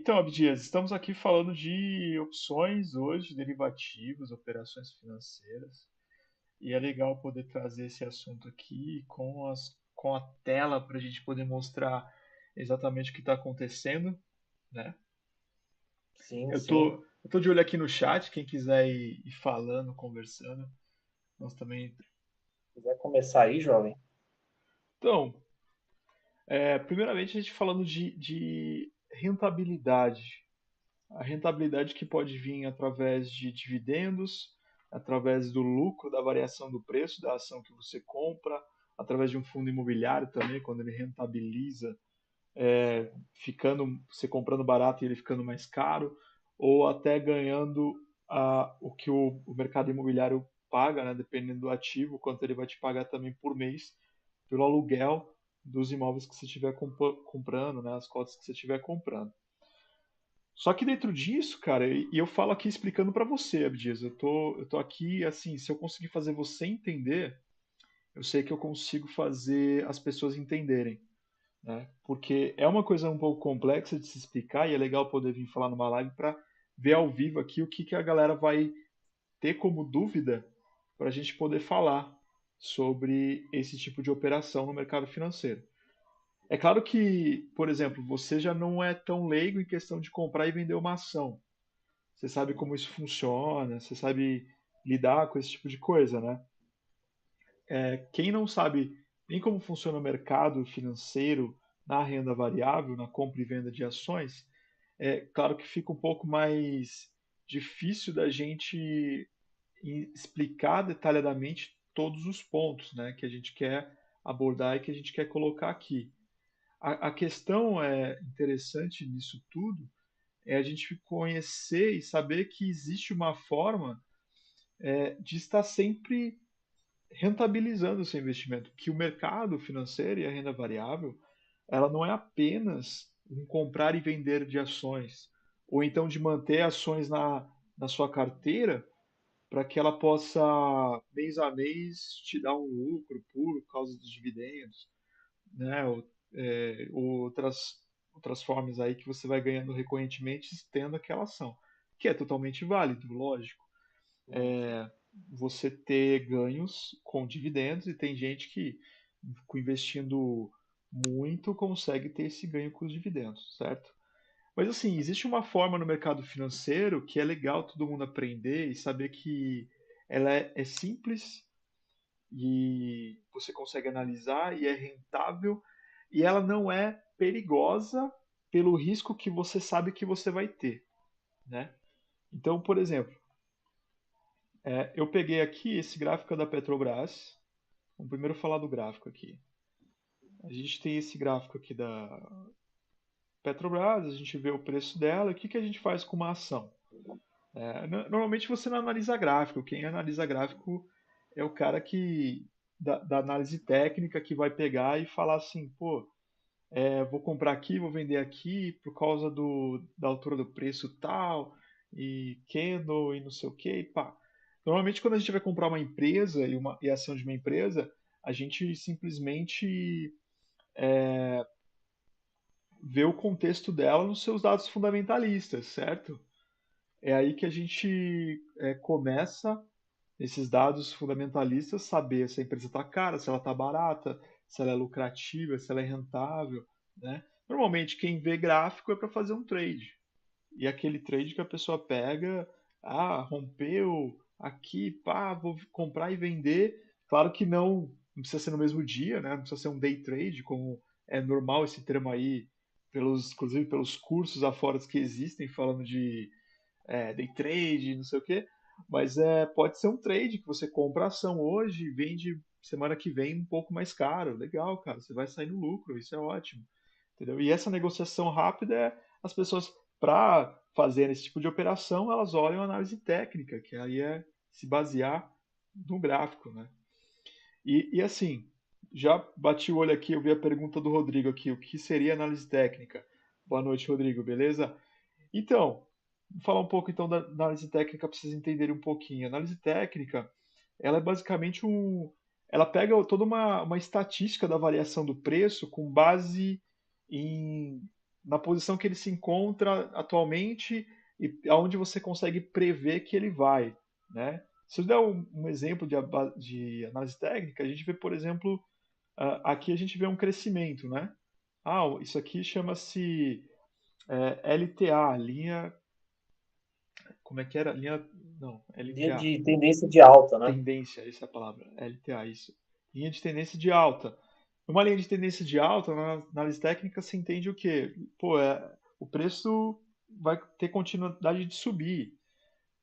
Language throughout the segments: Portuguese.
Então, Abdias, estamos aqui falando de opções hoje, derivativos, operações financeiras, e é legal poder trazer esse assunto aqui com a tela para a gente poder mostrar exatamente o que está acontecendo, né? Sim, Eu sim. tô, eu tô de olho aqui no chat, quem quiser ir falando, conversando, nós também. Se quiser começar aí, jovem. Então, primeiramente a gente falando de rentabilidade. A rentabilidade que pode vir através de dividendos, através do lucro da variação do preço da ação que você compra, através de um fundo imobiliário também, quando ele rentabiliza, ficando você comprando barato e ele ficando mais caro, ou até ganhando o que o mercado imobiliário paga, né, dependendo do ativo, quanto ele vai te pagar também por mês pelo aluguel dos imóveis que você estiver comprando, né, as cotas que você estiver comprando. Só que dentro disso, cara, e eu falo aqui explicando pra você, Abdias, eu tô aqui, assim, se eu conseguir fazer você entender, eu sei que eu consigo fazer as pessoas entenderem, né? Porque é uma coisa um pouco complexa de se explicar e é legal poder vir falar numa live pra ver ao vivo aqui o que que a galera vai ter como dúvida para a gente poder falar sobre esse tipo de operação no mercado financeiro. É claro que, por exemplo, você já não é tão leigo em questão de comprar e vender uma ação. Você sabe como isso funciona, você sabe lidar com esse tipo de coisa, né? Quem não sabe nem como funciona o mercado financeiro na renda variável, na compra e venda de ações, é claro que fica um pouco mais difícil da gente explicar detalhadamente todos os pontos, né, que a gente quer abordar e que a gente quer colocar aqui. A questão interessante nisso tudo é a gente conhecer e saber que existe uma forma de estar sempre rentabilizando o seu investimento, que o mercado financeiro e a renda variável, ela não é apenas um comprar e vender de ações, ou então de manter ações na sua carteira para que ela possa, mês a mês, te dar um lucro por causa dos dividendos, né? Ou outras formas aí que você vai ganhando recorrentemente tendo aquela ação, que é totalmente válido, lógico, Sim, sim. você ter ganhos com dividendos e tem gente que investindo muito consegue ter esse ganho com os dividendos, certo? Mas assim, existe uma forma no mercado financeiro que é legal todo mundo aprender e saber que ela é simples e você consegue analisar e é rentável e ela não é perigosa pelo risco que você sabe que você vai ter, né? Então, por exemplo, eu peguei aqui esse gráfico da Petrobras. Vamos primeiro falar do gráfico aqui. A gente tem esse gráfico aqui da Petrobras, a gente vê o preço dela. O que que a gente faz com uma ação? Normalmente você não analisa gráfico. Quem analisa gráfico é o cara que da análise técnica que vai pegar e falar assim, pô, vou comprar aqui, vou vender aqui por causa da altura do preço tal e candle e não sei o que, e pá. Normalmente quando a gente vai comprar uma empresa e a ação de uma empresa, a gente simplesmente vê o contexto dela nos seus dados fundamentalistas, certo? É aí que a gente começa, esses dados fundamentalistas, saber se a empresa está cara, se ela está barata, se ela é lucrativa, se ela é rentável, né? Normalmente quem vê gráfico é para fazer um trade. E aquele trade que a pessoa pega, rompeu aqui, pá, vou comprar e vender. Claro que não precisa ser no mesmo dia, né? Não precisa ser um day trade, como é normal esse termo aí, inclusive pelos cursos afora que existem falando de day trade, não sei o quê. Mas pode ser um trade que você compra a ação hoje e vende semana que vem um pouco mais caro. Legal, cara, você vai sair no lucro, isso é ótimo. Entendeu? E essa negociação rápida, as pessoas, para fazer esse tipo de operação, elas olham a análise técnica, que aí é se basear no gráfico, né? E assim, já bati o olho aqui, eu vi a pergunta do Rodrigo aqui, o que seria análise técnica? Boa noite, Rodrigo, beleza? Então, vou falar um pouco então da análise técnica para vocês entenderem um pouquinho. A análise técnica, ela é basicamente ela pega toda uma estatística da variação do preço com base em, na posição que ele se encontra atualmente e aonde você consegue prever que ele vai, né? Se eu der um exemplo de análise técnica, a gente vê, por exemplo, aqui a gente vê um crescimento, né? Ah, isso aqui chama-se LTA, linha. Como é que era? Linha. Não, Dia LTA. de tendência de alta, né? Tendência, essa é a palavra. LTA, isso. Linha de tendência de alta. Uma linha de tendência de alta, na análise técnica, se entende o quê? Pô, o preço vai ter continuidade de subir.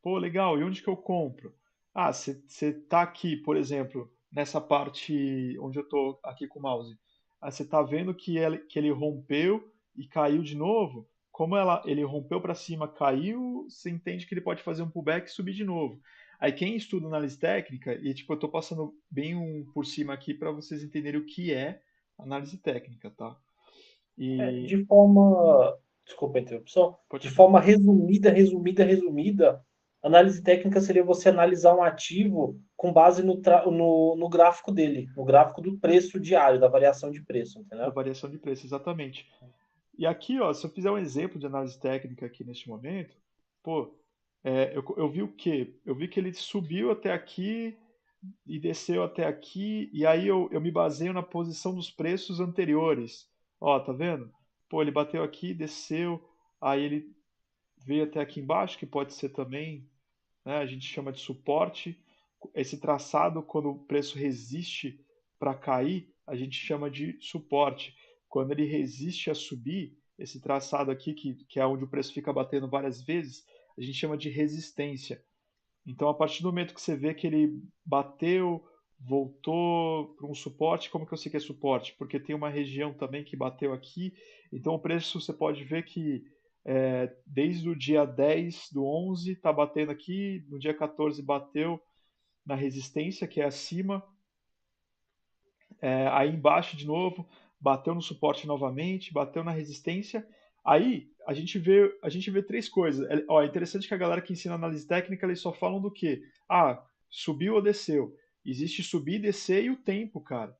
Pô, legal, e onde que eu compro? Ah, você está aqui, por exemplo, nessa parte onde eu estou aqui com o mouse. Ah, você está vendo que ele rompeu e caiu de novo? Como ele rompeu para cima, caiu, você entende que ele pode fazer um pullback e subir de novo. Aí quem estuda análise técnica, e tipo, eu estou passando bem por cima aqui para vocês entenderem o que é análise técnica, tá? E De forma, desculpa a interrupção, de pode falar. forma resumida, análise técnica seria você analisar um ativo com base no gráfico dele, no gráfico do preço diário, da variação de preço, Da entendeu? variação de preço, exatamente. E aqui, ó, se eu fizer um exemplo de análise técnica aqui neste momento, pô, eu vi o quê? Eu vi que ele subiu até aqui e desceu até aqui, e aí eu me baseio na posição dos preços anteriores. Ó, tá vendo? Pô, ele bateu aqui, desceu, aí ele veio até aqui embaixo, que pode ser também, né, a gente chama de suporte. Esse traçado, quando o preço resiste para cair, a gente chama de suporte. Quando ele resiste a subir, esse traçado aqui, que é onde o preço fica batendo várias vezes, a gente chama de resistência. Então, a partir do momento que você vê que ele bateu, voltou para um suporte, como que eu sei que é suporte? Porque tem uma região também que bateu aqui. Então, o preço você pode ver que desde o dia 10 do 11 está batendo aqui, no dia 14 bateu na resistência, que é acima, aí embaixo de novo, bateu no suporte novamente, bateu na resistência. Aí a gente vê três coisas. Ó, é interessante que a galera que ensina análise técnica, eles só falam do quê? Ah, subiu ou desceu. Existe subir, descer e o tempo, cara.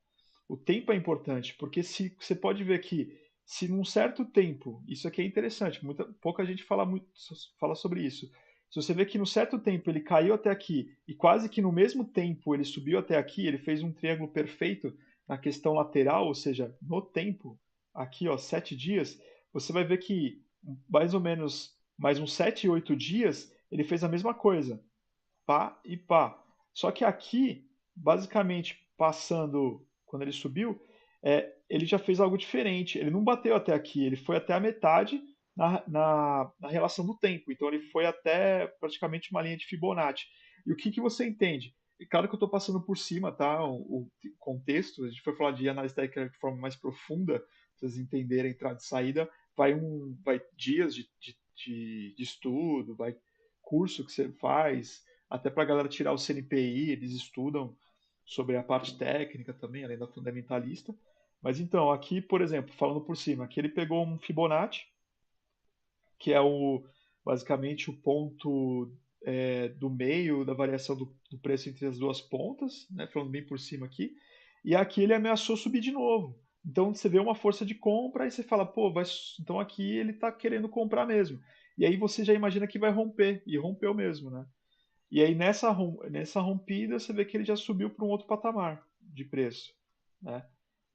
O tempo é importante, porque se você pode ver que se num certo tempo, isso aqui é interessante, pouca gente fala sobre isso. Se você vê que no certo tempo ele caiu até aqui e quase que no mesmo tempo ele subiu até aqui, ele fez um triângulo perfeito na questão lateral, ou seja, no tempo, aqui ó, 7 dias, você vai ver que mais ou menos mais uns 7, 8 dias ele fez a mesma coisa, pá e pá. Só que aqui, basicamente, passando quando ele subiu, ele já fez algo diferente. Ele não bateu até aqui, ele foi até a metade na relação do tempo. Então ele foi até praticamente uma linha de Fibonacci. E o que você entende? E claro que eu estou passando por cima, tá? O contexto, a gente foi falar de análise técnica de forma mais profunda, pra vocês entenderem entrada e saída, vai dias de estudo, vai curso que você faz, até para a galera tirar o CNPI, eles estudam sobre a parte técnica também, além da fundamentalista. Mas então, aqui, por exemplo, falando por cima, aqui ele pegou um Fibonacci, que é basicamente o ponto do meio da variação do preço entre as duas pontas, né, falando bem por cima aqui, e aqui ele ameaçou subir de novo. Então você vê uma força de compra e você fala, pô, então aqui ele está querendo comprar mesmo. E aí você já imagina que vai romper, e rompeu mesmo, né? E aí nessa rompida você vê que ele já subiu para um outro patamar de preço, né?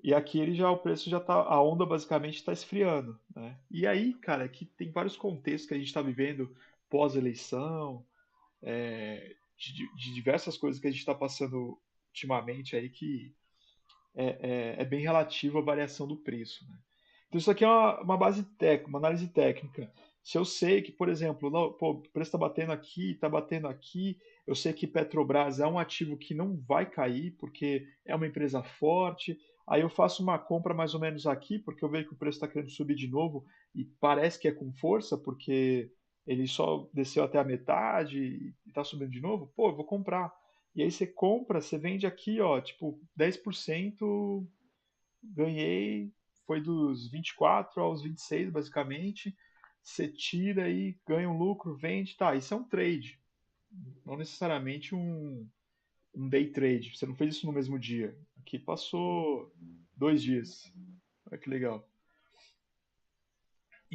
E aqui o preço já tá, a onda basicamente está esfriando, né? E aí, cara, aqui tem vários contextos que a gente está vivendo pós-eleição, de diversas coisas que a gente está passando ultimamente aí que é bem relativo à variação do preço, né? Então isso aqui é uma base técnica, uma análise técnica. Se eu sei que, por exemplo, não, pô, o preço está batendo aqui, eu sei que Petrobras é um ativo que não vai cair, porque é uma empresa forte, aí eu faço uma compra mais ou menos aqui, porque eu vejo que o preço está querendo subir de novo, e parece que é com força, porque ele só desceu até a metade e está subindo de novo, pô, eu vou comprar. E aí você compra, você vende aqui, ó, tipo, 10% ganhei, foi dos 24 aos 26, basicamente. Você tira aí, ganha um lucro, vende, tá, isso é um trade, não necessariamente um day trade. Você não fez isso no mesmo dia. Aqui passou 2 dias. Olha que legal.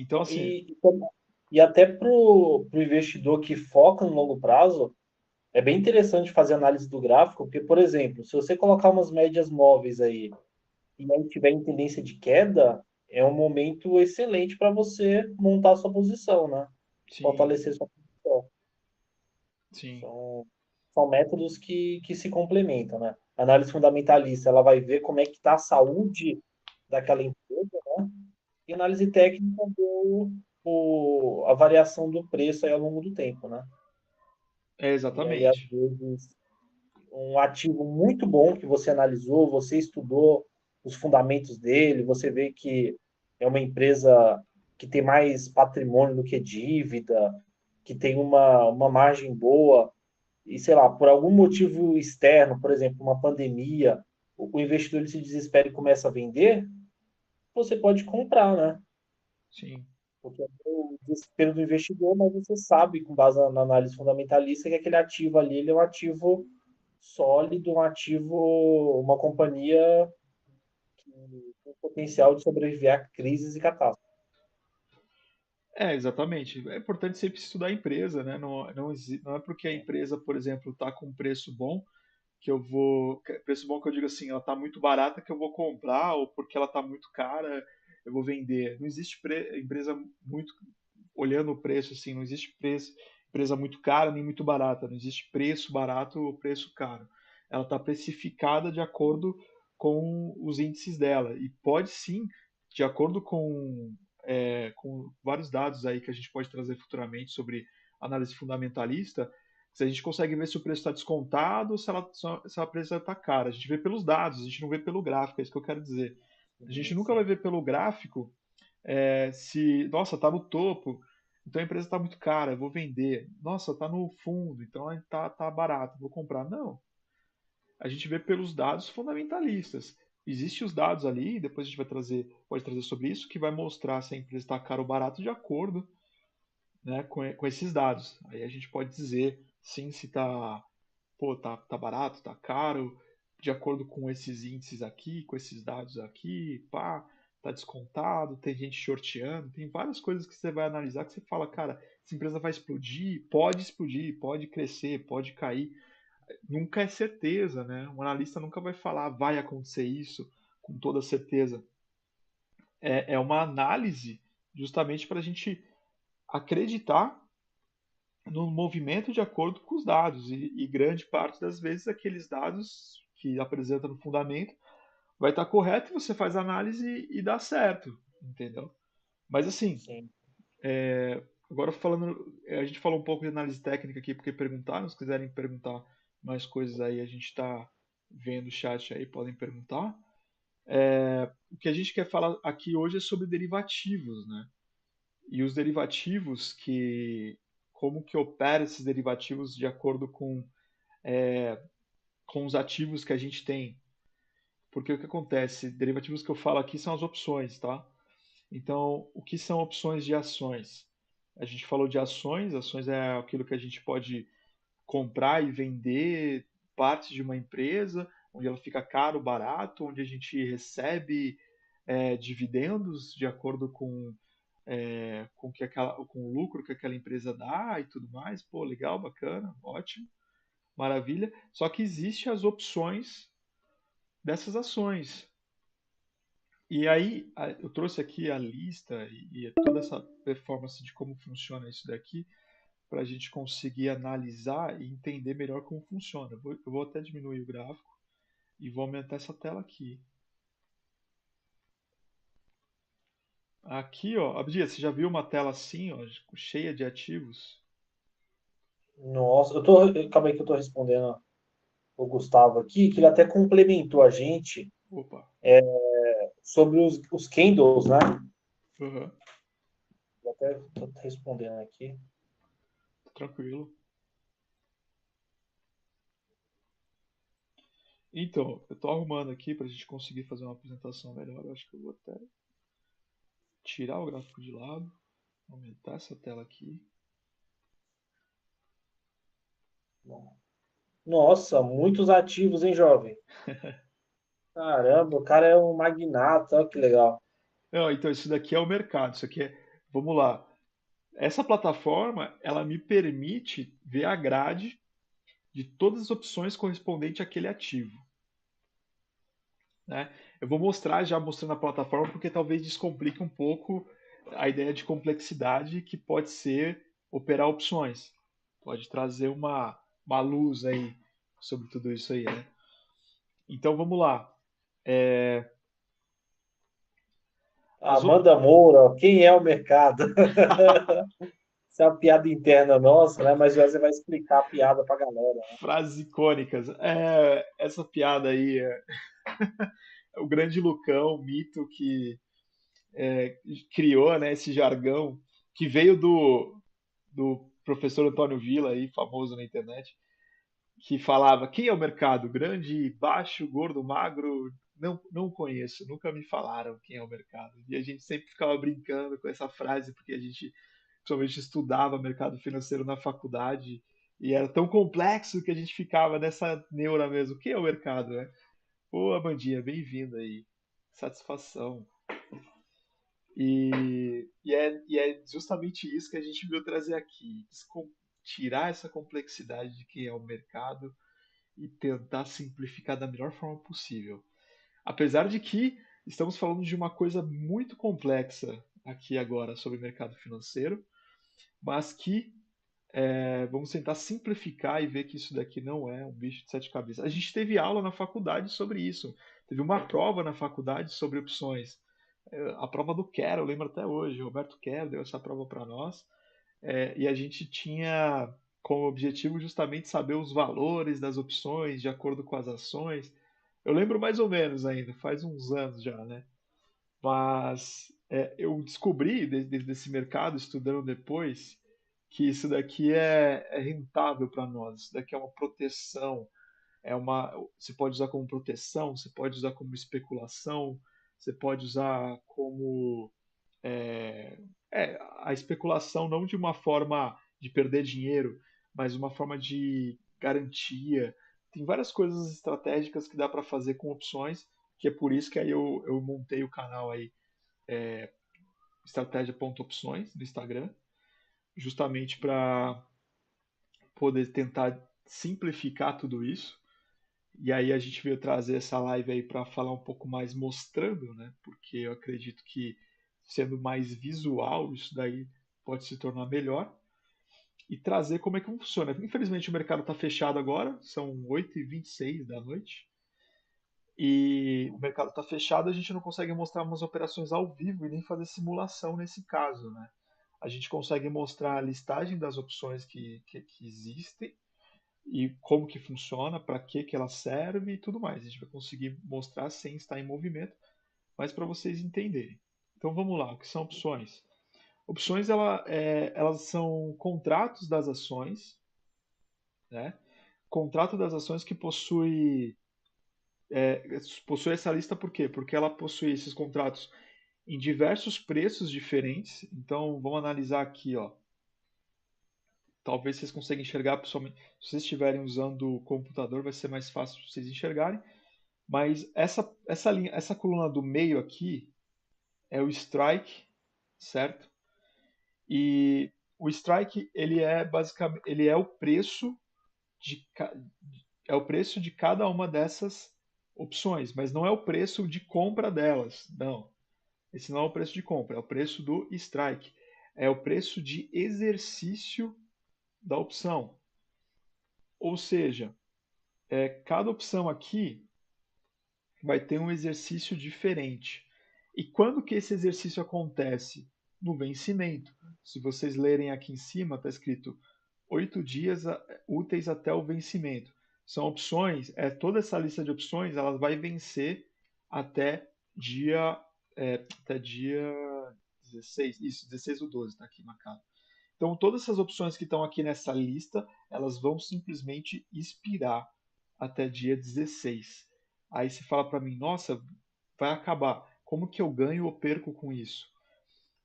Então, assim, E até para o investidor que foca no longo prazo, é bem interessante fazer análise do gráfico, porque, por exemplo, se você colocar umas médias móveis aí e aí tiver em tendência de queda, é um momento excelente para você montar sua posição, né? sim, Fortalecer sua posição. sim, São, são métodos que se complementam, né? A análise fundamentalista, ela vai ver como é que está a saúde daquela empresa, e a análise técnica vê a variação do preço aí ao longo do tempo, né? E aí, às exatamente. vezes, um ativo muito bom que você analisou, você estudou os fundamentos dele, você vê que é uma empresa que tem mais patrimônio do que dívida, que tem uma margem boa, e sei lá, por algum motivo externo, por exemplo, uma pandemia, o investidor ele se desespera e começa a vender, você pode comprar, né? Sim. Porque é o desespero do investidor, mas você sabe, com base na análise fundamentalista, que aquele ativo ali ele é um ativo sólido, um ativo, uma companhia com potencial de sobreviver a crises e catástrofes. É, exatamente. É importante sempre estudar a empresa, né? Não é porque a empresa, por exemplo, está com um preço bom que eu vou. Preço bom que eu digo assim, ela está muito barata que eu vou comprar, ou porque ela está muito cara, eu vou vender. Não existe empresa muito. Olhando o preço, assim, não existe empresa muito cara nem muito barata. Não existe preço barato ou preço caro. Ela está precificada de acordo com os índices dela. E pode sim, de acordo com vários dados aí que a gente pode trazer futuramente sobre análise fundamentalista, se a gente consegue ver se o preço está descontado ou se a preço está cara. A gente vê pelos dados, a gente não vê pelo gráfico, é isso que eu quero dizer. A gente nunca vai Sim, ver pelo gráfico se, nossa, está no topo, então a empresa está muito cara, eu vou vender. Nossa, está no fundo, então tá barato, vou comprar. Não, a gente vê pelos dados fundamentalistas. Existem os dados ali, depois a gente pode trazer sobre isso, que vai mostrar se a empresa está cara ou barato de acordo, né, com esses dados. Aí a gente pode dizer sim se está, pô, tá barato, tá caro, de acordo com esses índices aqui, com esses dados aqui, pá, tá descontado, tem gente shorteando, tem várias coisas que você vai analisar que você fala, cara, essa empresa vai explodir, pode crescer, pode cair. Nunca é certeza, né? Um analista nunca vai falar vai acontecer isso com toda certeza. É uma análise justamente para a gente acreditar no movimento de acordo com os dados. E grande parte das vezes aqueles dados que apresenta no fundamento vai estar correto e você faz a análise e dá certo, entendeu? Mas assim, sim. agora falando, a gente falou um pouco de análise técnica aqui porque perguntaram, se quiserem perguntar mais coisas aí, a gente está vendo o chat aí, podem perguntar. O que a gente quer falar aqui hoje é sobre derivativos, né? E os derivativos como que opera esses derivativos de acordo com os ativos que a gente tem. Porque o que acontece? Derivativos que eu falo aqui são as opções, tá? Então, o que são opções de ações? A gente falou de ações, ações é aquilo que a gente pode comprar e vender partes de uma empresa, onde ela fica caro, barato, onde a gente recebe dividendos de acordo com o lucro que aquela empresa dá e tudo mais. Pô, legal, bacana, ótimo, maravilha. Só que existem as opções dessas ações. E aí, eu trouxe aqui a lista e toda essa performance de como funciona isso daqui, para a gente conseguir analisar e entender melhor como funciona. Eu vou até diminuir o gráfico e vou aumentar essa tela aqui. Aqui, ó, Abdias, você já viu uma tela assim, ó, cheia de ativos? Nossa, calma aí que eu tô respondendo o Gustavo aqui, que ele até complementou a gente Opa, sobre os candles, né? uhum, Eu até tô respondendo aqui. tranquilo. Então, eu estou arrumando aqui para a gente conseguir fazer uma apresentação melhor. Eu acho que eu vou até tirar o gráfico de lado, aumentar essa tela aqui. Nossa, muitos ativos, hein, jovem? Caramba, o cara é um magnata, olha que legal. Não, então, isso daqui é o mercado. Isso aqui vamos lá. Essa plataforma, ela me permite ver a grade de todas as opções correspondentes àquele ativo, né? Eu vou mostrar já mostrando a plataforma porque talvez descomplique um pouco a ideia de complexidade que pode ser operar opções. Pode trazer uma luz aí sobre tudo isso aí, né? Então vamos lá. As op... Amanda Moura, quem é o mercado? Isso é uma piada interna nossa, né? Mas você vai explicar a piada pra galera. Frases icônicas. Essa piada aí é o grande Lucão, o mito que criou, né, esse jargão que veio do professor Antônio Villa, aí, famoso na internet, que falava: quem é o mercado? Grande, baixo, gordo, magro? Não, não conheço, nunca me falaram quem é o mercado. E a gente sempre ficava brincando com essa frase, porque a gente principalmente estudava mercado financeiro na faculdade e era tão complexo que a gente ficava nessa neura mesmo. Quem é o mercado, né? Pô, Amandinha, bem-vindo aí. Satisfação. E é justamente isso que a gente veio trazer aqui. Tirar essa complexidade de quem é o mercado e tentar simplificar da melhor forma possível. Apesar de que estamos falando de uma coisa muito complexa aqui agora sobre o mercado financeiro, mas que vamos tentar simplificar e ver que isso daqui não é um bicho de sete cabeças. A gente teve aula na faculdade sobre isso. Teve uma prova na faculdade sobre opções. A prova do Quero, eu lembro até hoje. O Roberto Quero deu essa prova para nós. E a gente tinha como objetivo justamente saber os valores das opções de acordo com as ações. Eu lembro mais ou menos ainda, faz uns anos já, né? Mas eu descobri desse mercado, estudando depois, que isso daqui é rentável para nós. Isso daqui é uma proteção. Você pode usar como proteção, você pode usar como especulação, você pode usar como a especulação não de uma forma de perder dinheiro, mas uma forma de garantia. Tem várias coisas estratégicas que dá para fazer com opções, que é por isso que aí eu montei o canal aí, estratégia.opções no Instagram, justamente para poder tentar simplificar tudo isso. E aí a gente veio trazer essa live aí para falar um pouco mais mostrando, né? Porque eu acredito que sendo mais visual, isso daí pode se tornar melhor. E trazer como é que funciona. Infelizmente o mercado está fechado agora, são 8h26 da noite. E o mercado está fechado, a gente não consegue mostrar umas operações ao vivo e nem fazer simulação nesse caso, né? A gente consegue mostrar a listagem das opções que existem e como que funciona, para que ela serve e tudo mais. A gente vai conseguir mostrar sem estar em movimento, mas para vocês entenderem. Então vamos lá, o que são opções? Opções elas são contratos das ações, né? Contrato das ações que possui essa lista por quê? Porque ela possui esses contratos em diversos preços diferentes. Então vamos analisar aqui, ó. Talvez vocês consigam enxergar, pessoalmente. Se vocês estiverem usando o computador, vai ser mais fácil vocês enxergarem. Mas essa coluna do meio aqui é o strike, certo? E o strike ele é basicamente ele de é o preço de cada uma dessas opções, mas não é o preço de compra delas, não. Esse não é o preço de compra, é o preço do strike, é o preço de exercício da opção. Ou seja, cada opção aqui vai ter um exercício diferente. E quando que esse exercício acontece? No vencimento. Se vocês lerem aqui em cima, está escrito 8 dias úteis até o vencimento. São opções, toda essa lista de opções, ela vai vencer até dia 16, isso, 16 ou 12, está aqui marcado. Então, todas essas opções que estão aqui nessa lista, elas vão simplesmente expirar até dia 16. Aí você fala para mim, nossa, vai acabar. Como que eu ganho ou perco com isso?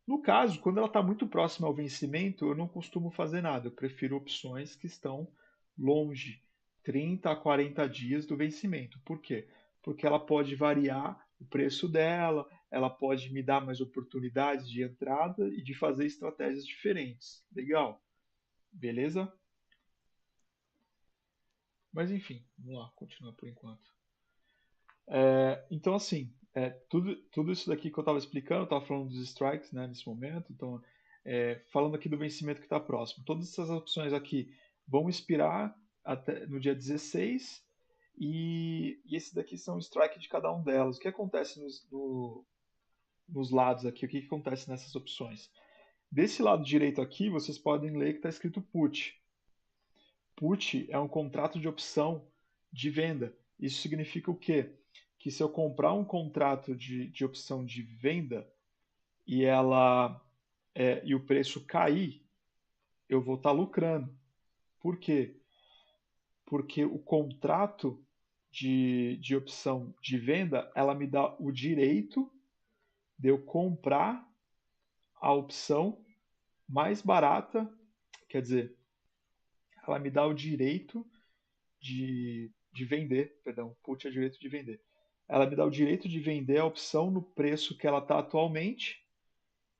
No caso, quando ela está muito próxima ao vencimento, eu não costumo fazer nada. Eu prefiro opções que estão longe, 30 a 40 dias do vencimento. Por quê? Porque ela pode variar o preço dela, ela pode me dar mais oportunidades de entrada e de fazer estratégias diferentes. Legal, beleza? Mas enfim, vamos lá, continuar por enquanto. Então, assim, tudo isso daqui que eu estava explicando, eu estava falando dos strikes, né, nesse momento, então, falando aqui do vencimento que está próximo. Todas essas opções aqui vão expirar até no dia 16 e esses daqui são o strike de cada um delas. O que acontece nos lados aqui? O que acontece nessas opções? Desse lado direito aqui, vocês podem ler que está escrito put. Put é um contrato de opção de venda. Isso significa o quê? Que se eu comprar um contrato de opção de venda e e o preço cair, eu vou estar lucrando. Por quê? Porque o contrato de opção de venda, ela me dá o direito de eu comprar a opção mais barata, quer dizer, ela me dá o direito de vender, perdão, put é direito de vender. Ela me dá o direito de vender a opção no preço que ela está atualmente,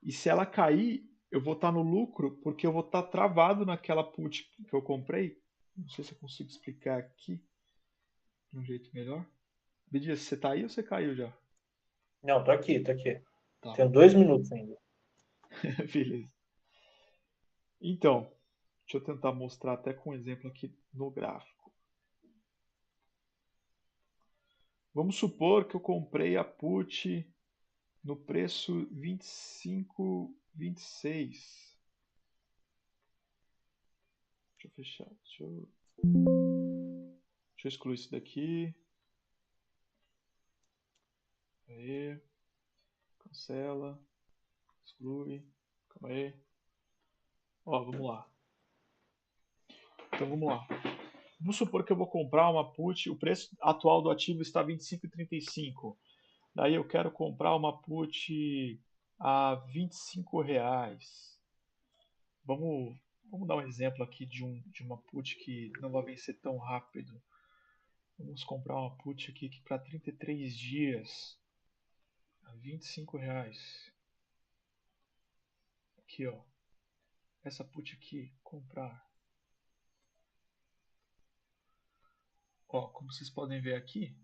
e se ela cair, eu vou estar no lucro, porque eu vou estar travado naquela put que eu comprei. Não sei se eu consigo explicar aqui de um jeito melhor. Bidias, você está aí ou você caiu já? Não, tô aqui, tô aqui. Tá, Tenho 2 minutos ainda. beleza. Então, deixa eu tentar mostrar até com um exemplo aqui no gráfico. Vamos supor que eu comprei a put no preço 25, 26. Deixa eu fechar. Deixa eu excluir isso daqui. Aí. Cancela. Exclui. Calma aí. Ó, vamos lá. Então vamos lá. Vamos supor que eu vou comprar uma put, o preço atual do ativo está 25,35. Daí eu quero comprar uma put a R$ 25. Vamos dar um exemplo aqui de uma put que não vai vencer tão rápido. Vamos comprar uma put aqui que para 33 dias a R$ 25. Aqui, ó. Essa put aqui, comprar. Ó, como vocês podem ver aqui,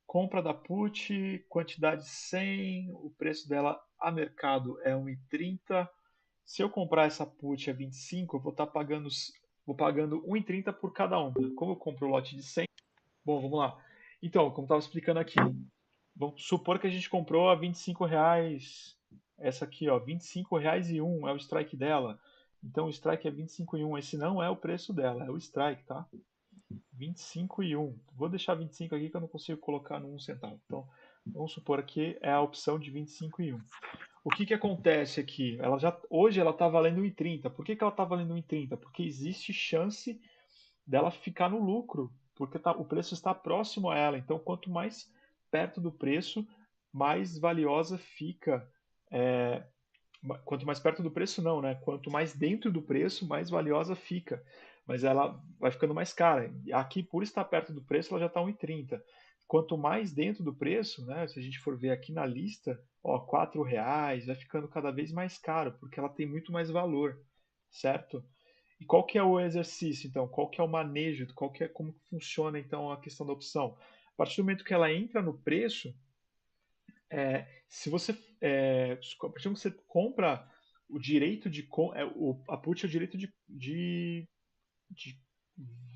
compra da put, quantidade 100, o preço dela a mercado é 1,30. Se eu comprar essa put a 25, eu vou pagando 1,30 por cada uma. Como eu compro o lote de 100, bom, vamos lá. Então, como estava explicando aqui, vamos supor que a gente comprou a R$ 25. Essa aqui, ó, R$ 25,01 é o strike dela. Então o strike é 25,01. Esse não é o preço dela, é o strike, tá? 25,01. Vou deixar 25 aqui que eu não consigo colocar no 1 centavo. Então, vamos supor que é a opção de 25,01. O que acontece aqui? Hoje ela está valendo 1,30. Por que ela está valendo 1,30? Porque existe chance dela ficar no lucro, porque o preço está próximo a ela. Então, quanto mais perto do preço, mais valiosa fica. é, Quanto mais perto do preço, não, né? Quanto mais dentro do preço, mais valiosa fica. Mas ela vai ficando mais cara. Aqui, por estar perto do preço, ela já está 1,30. Quanto mais dentro do preço, né? Se a gente for ver aqui na lista, ó, R$ 4, vai ficando cada vez mais caro, porque ela tem muito mais valor, certo? E qual que é o exercício, então? Qual que é o manejo? Como que funciona, então, a questão da opção? A partir do momento que ela entra no preço, se você, a partir do momento que você compra o direito a put é o direito de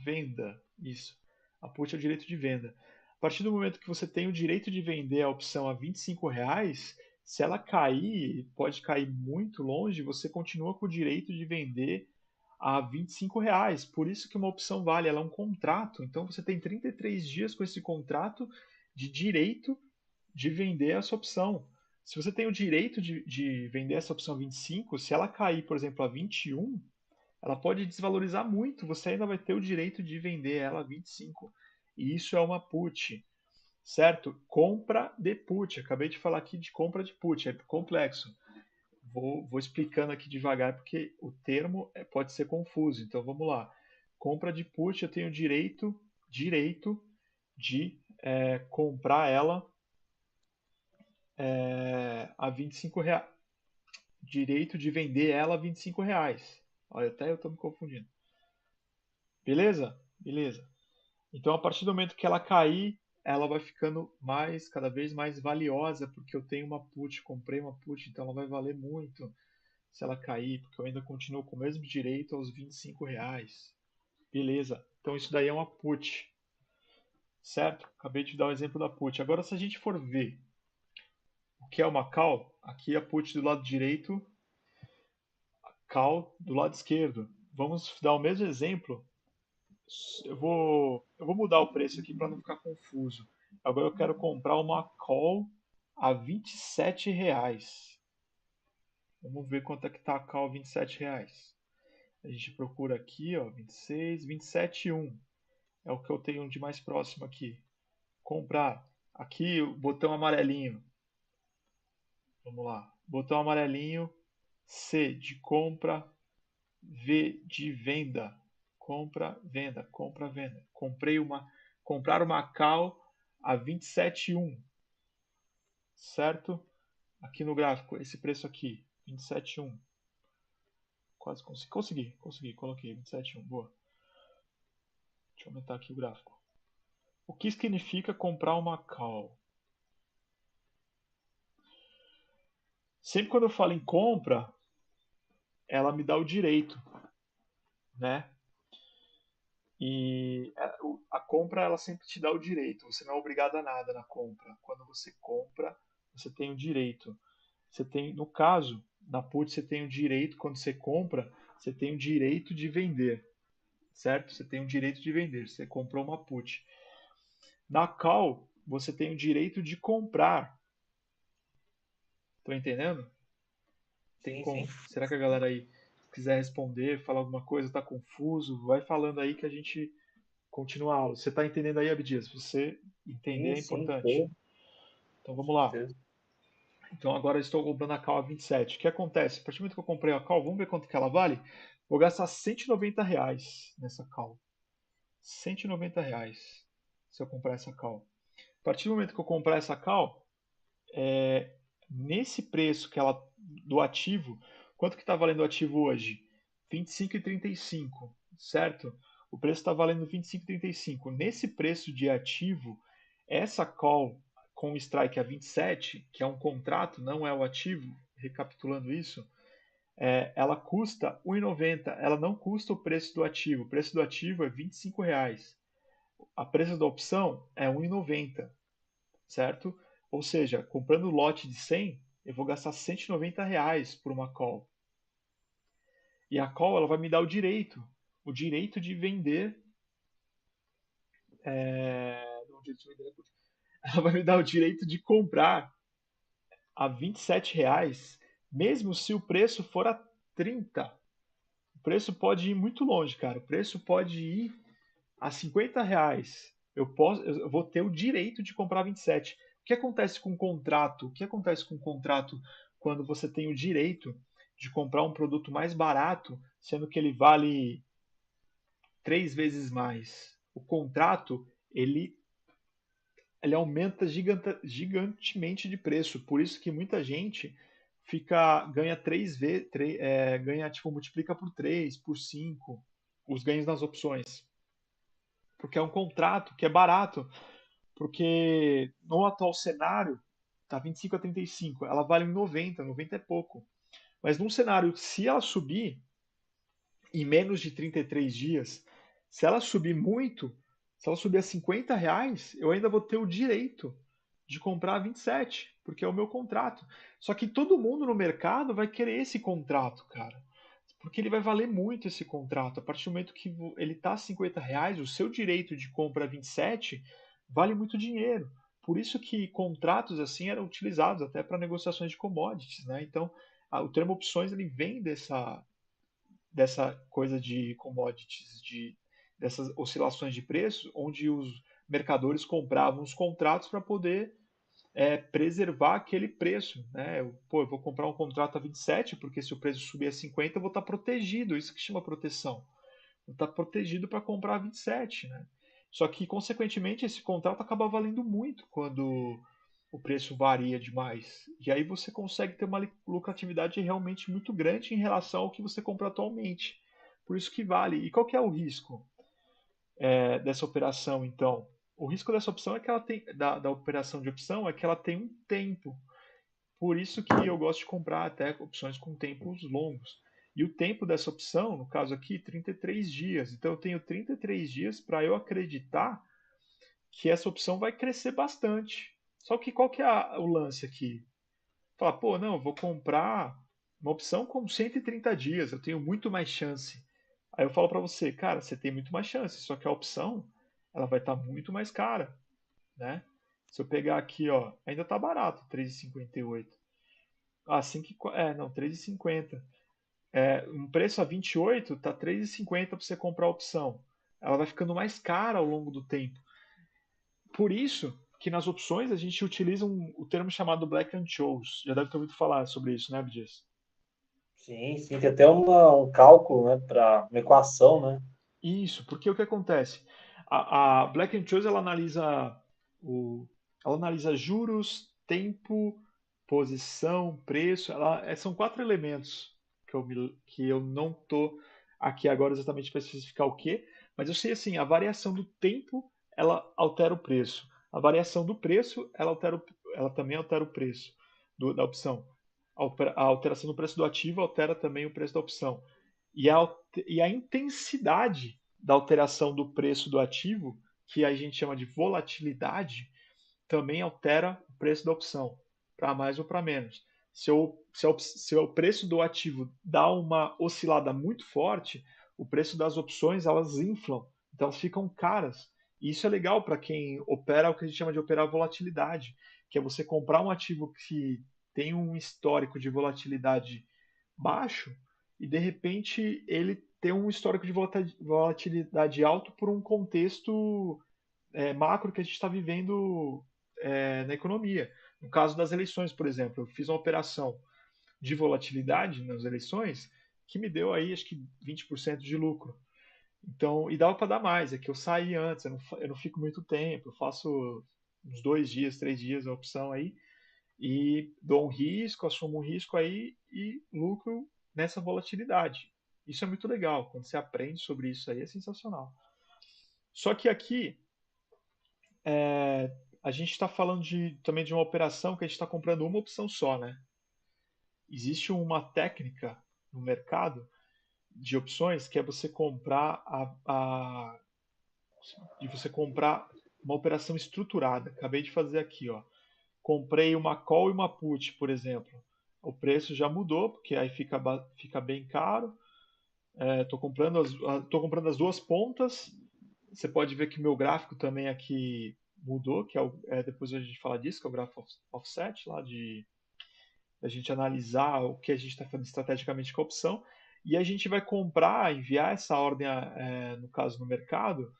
venda, isso. A put é o direito de venda. A partir do momento que você tem o direito de vender a opção a R$ 25, se ela cair, pode cair muito longe, você continua com o direito de vender a R$ 25. Por isso que uma opção vale, ela é um contrato. Então você tem 33 dias com esse contrato de direito de vender essa opção. Se você tem o direito de vender essa opção 25, se ela cair, por exemplo, a 21, ela pode desvalorizar muito. Você ainda vai ter o direito de vender ela a 25. E isso é uma put, certo? Compra de put. Acabei de falar aqui de compra de put, é complexo. Vou explicando aqui devagar porque o termo pode ser confuso. Então vamos lá. Compra de put, eu tenho direito de comprar ela a R$ 25. Direito de vender ela a R$ 25. Olha, até eu estou me confundindo. Beleza? Beleza. Então, a partir do momento que ela cair, ela vai ficando cada vez mais valiosa, porque eu tenho uma put, comprei uma put, então ela vai valer muito se ela cair, porque eu ainda continuo com o mesmo direito aos R$ 25. Beleza. Então, isso daí é uma put, certo? Acabei de dar o exemplo da put. Agora, se a gente for ver o que é uma call, aqui a put do lado direito, a call do lado esquerdo. Vamos dar o mesmo exemplo. Eu vou mudar o preço aqui para não ficar confuso. Agora eu quero comprar uma call a R$ 27. Vamos ver quanto é que está a call a R$ 27. A gente procura aqui, ó, 26, 27,1. É o que eu tenho de mais próximo aqui. Comprar. Aqui o botão amarelinho. Vamos lá. Botão amarelinho. C de compra. V de venda. Compra, venda, compra, venda. Comprar uma call a 27,1, certo? Aqui no gráfico, esse preço aqui, 27,1. Quase consegui, coloquei 27,1, boa. Deixa eu aumentar aqui o gráfico. O que significa comprar uma call? Sempre quando eu falo em compra, ela me dá o direito, né? E a compra, ela sempre te dá o direito. Você não é obrigado a nada na compra. Quando você compra, você tem o direito. Você tem, no caso, na put, você tem o direito, quando você compra, você tem o direito de vender, certo? Você tem o direito de vender. Você comprou uma put. Na call, você tem o direito de comprar. Estão entendendo? Sim, sim. Será que a galera aí quiser responder, falar alguma coisa, está confuso? Vai falando aí que a gente continua a aula. Você está entendendo aí, Abdias? Você entender Sim, é sim, importante. tô, Então com vamos lá. certeza. Então agora eu estou comprando a call a 27. O que acontece? A partir do momento que eu comprei a call, vamos ver quanto que ela vale? Vou gastar R$ 190 nessa call. R$ 190 se eu comprar essa call. A partir do momento que eu comprar essa call, nesse preço que ela do ativo, quanto que está valendo o ativo hoje? 25,35, certo? O preço está valendo 25,35. Nesse preço de ativo, essa call com strike a 27, que é um contrato, não é o ativo, recapitulando isso, ela custa R$ 1,90. Ela não custa o preço do ativo. O preço do ativo é R$ 25. A preço da opção é R$ 1,90, certo? Ou seja, comprando o lote de 100, eu vou gastar R$ 190 por uma call. E a call ela vai me dar o direito de vender. Ela vai me dar o direito de comprar a R$ 27, mesmo se o preço for a 30. O preço pode ir muito longe, cara. O preço pode ir a R$ 50. Eu vou ter o direito de comprar 27. O que acontece com o contrato? O que acontece com o contrato quando você tem o direito de comprar um produto mais barato, sendo que ele vale 3 vezes mais? O contrato ele aumenta gigantemente de preço. Por isso que muita gente ganha 3 vezes, ganha, tipo, multiplica por 3, por 5 os ganhos nas opções. Porque é um contrato que é barato. Porque no atual cenário, tá 25 a 35, ela vale 90, 90 é pouco. Mas num cenário, se ela subir em menos de 33 dias, se ela subir muito, se ela subir a R$ 50, eu ainda vou ter o direito de comprar a 27, porque é o meu contrato. Só que todo mundo no mercado vai querer esse contrato, cara. Porque ele vai valer muito esse contrato. A partir do momento que ele está a R$ 50, o seu direito de compra a 27 vale muito dinheiro. Por isso que contratos assim eram utilizados até para negociações de commodities, né? Então, o termo opções ele vem dessa coisa de commodities, dessas oscilações de preço, onde os mercadores compravam os contratos para poder preservar aquele preço. Né? Eu vou comprar um contrato a 27, porque se o preço subir a 50, eu vou estar protegido. Isso que chama proteção. Vou estar protegido para comprar a 27. Né? Só que, consequentemente, esse contrato acaba valendo muito quando o preço varia demais. E aí você consegue ter uma lucratividade realmente muito grande em relação ao que você compra atualmente. Por isso que vale. E qual que é o risco dessa operação, então? O risco dessa opção é que ela tem, da operação de opção, é que ela tem um tempo. Por isso que eu gosto de comprar até opções com tempos longos. E o tempo dessa opção, no caso aqui, 33 dias. Então eu tenho 33 dias para eu acreditar que essa opção vai crescer bastante. Só que qual que é o lance aqui? Falar, pô, não, eu vou comprar uma opção com 130 dias, eu tenho muito mais chance. Aí eu falo para você, cara, você tem muito mais chance, só que a opção ela vai estar muito mais cara, né? Se eu pegar aqui, ó, ainda tá barato, 3,58. Ah, 5, não, 3,50. Um preço a 28 tá 3,50 para você comprar a opção. Ela vai ficando mais cara ao longo do tempo. Por isso que nas opções a gente utiliza o termo chamado Black and Scholes. Já deve ter ouvido falar sobre isso, né, Abdias? Sim, sim, tem até um cálculo, né, para uma equação, né? Isso, porque o que acontece? A Black and Scholes o, ela analisa juros, tempo, posição, preço. São 4 elementos que eu não tô aqui agora exatamente para especificar o que, mas eu sei assim, a variação do tempo ela altera o preço. A variação do preço ela também altera o preço da opção. A alteração do preço do ativo altera também o preço da opção. E a intensidade da alteração do preço do ativo, que a gente chama de volatilidade, também altera o preço da opção, para mais ou para menos. Se o preço do ativo dá uma oscilada muito forte, o preço das opções elas inflam, então elas ficam caras. E isso é legal para quem opera o que a gente chama de operar volatilidade, que é você comprar um ativo que tem um histórico de volatilidade baixo e de repente ele tem um histórico de volatilidade alto por um contexto macro que a gente está vivendo na economia. No caso das eleições, por exemplo, eu fiz uma operação de volatilidade nas eleições que me deu aí acho que 20% de lucro. Então, e dava para dar mais, é que eu saí antes, eu não fico muito tempo, eu faço uns 2 dias, 3 dias a opção aí, e dou um risco, assumo um risco aí e lucro nessa volatilidade. Isso é muito legal, quando você aprende sobre isso aí é sensacional. Só que aqui a gente está falando também de uma operação que a gente está comprando uma opção só, né? Existe uma técnica no mercado de opções que é você comprar de você comprar uma operação estruturada. Acabei de fazer aqui, ó. Comprei uma call e uma put, por exemplo. O preço já mudou, porque aí fica bem caro. Tô comprando as duas pontas. Você pode ver que meu gráfico também aqui mudou, que depois a gente fala disso, que é o gráfico offset, lá de a gente analisar o que a gente está fazendo estrategicamente com a opção. E a gente vai comprar, enviar essa ordem, no caso no mercado,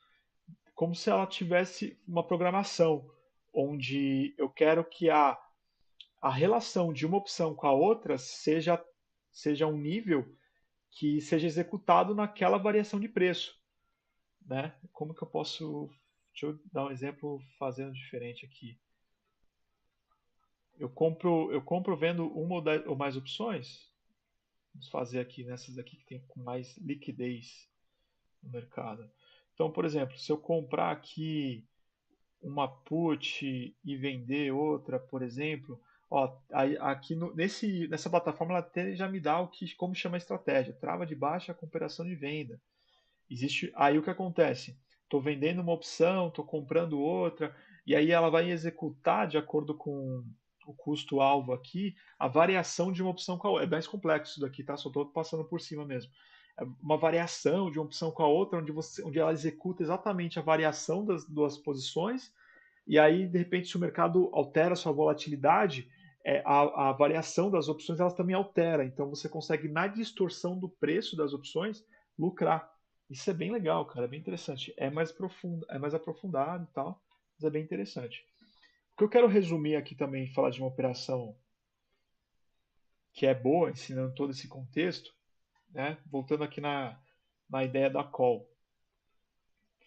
como se ela tivesse uma programação, onde eu quero que a relação de uma opção com a outra seja um nível que seja executado naquela variação de preço, né? Como que eu posso... Deixa eu dar um exemplo fazendo diferente aqui. Eu compro vendo uma ou mais opções. Vamos fazer aqui nessas aqui que tem com mais liquidez no mercado. Então, por exemplo, se eu comprar aqui uma put e vender outra, por exemplo, ó, aqui nessa plataforma ela até já me dá como chama a estratégia, trava de baixa com operação de venda. Existe aí o que acontece? Estou vendendo uma opção, estou comprando outra, e aí ela vai executar de acordo com o custo-alvo aqui, a variação de uma opção com a outra. É mais complexo isso daqui, tá? Só estou passando por cima mesmo. É uma variação de uma opção com a outra, onde ela executa exatamente a variação das duas posições, e aí, de repente, se o mercado altera a sua volatilidade, a variação das opções elas também altera. Então você consegue, na distorção do preço das opções, lucrar. Isso é bem legal, cara, é bem interessante. É mais aprofundado e tal, mas é bem interessante. O que eu quero resumir aqui também, falar de uma operação que é boa, ensinando todo esse contexto, né? Voltando aqui na ideia da call.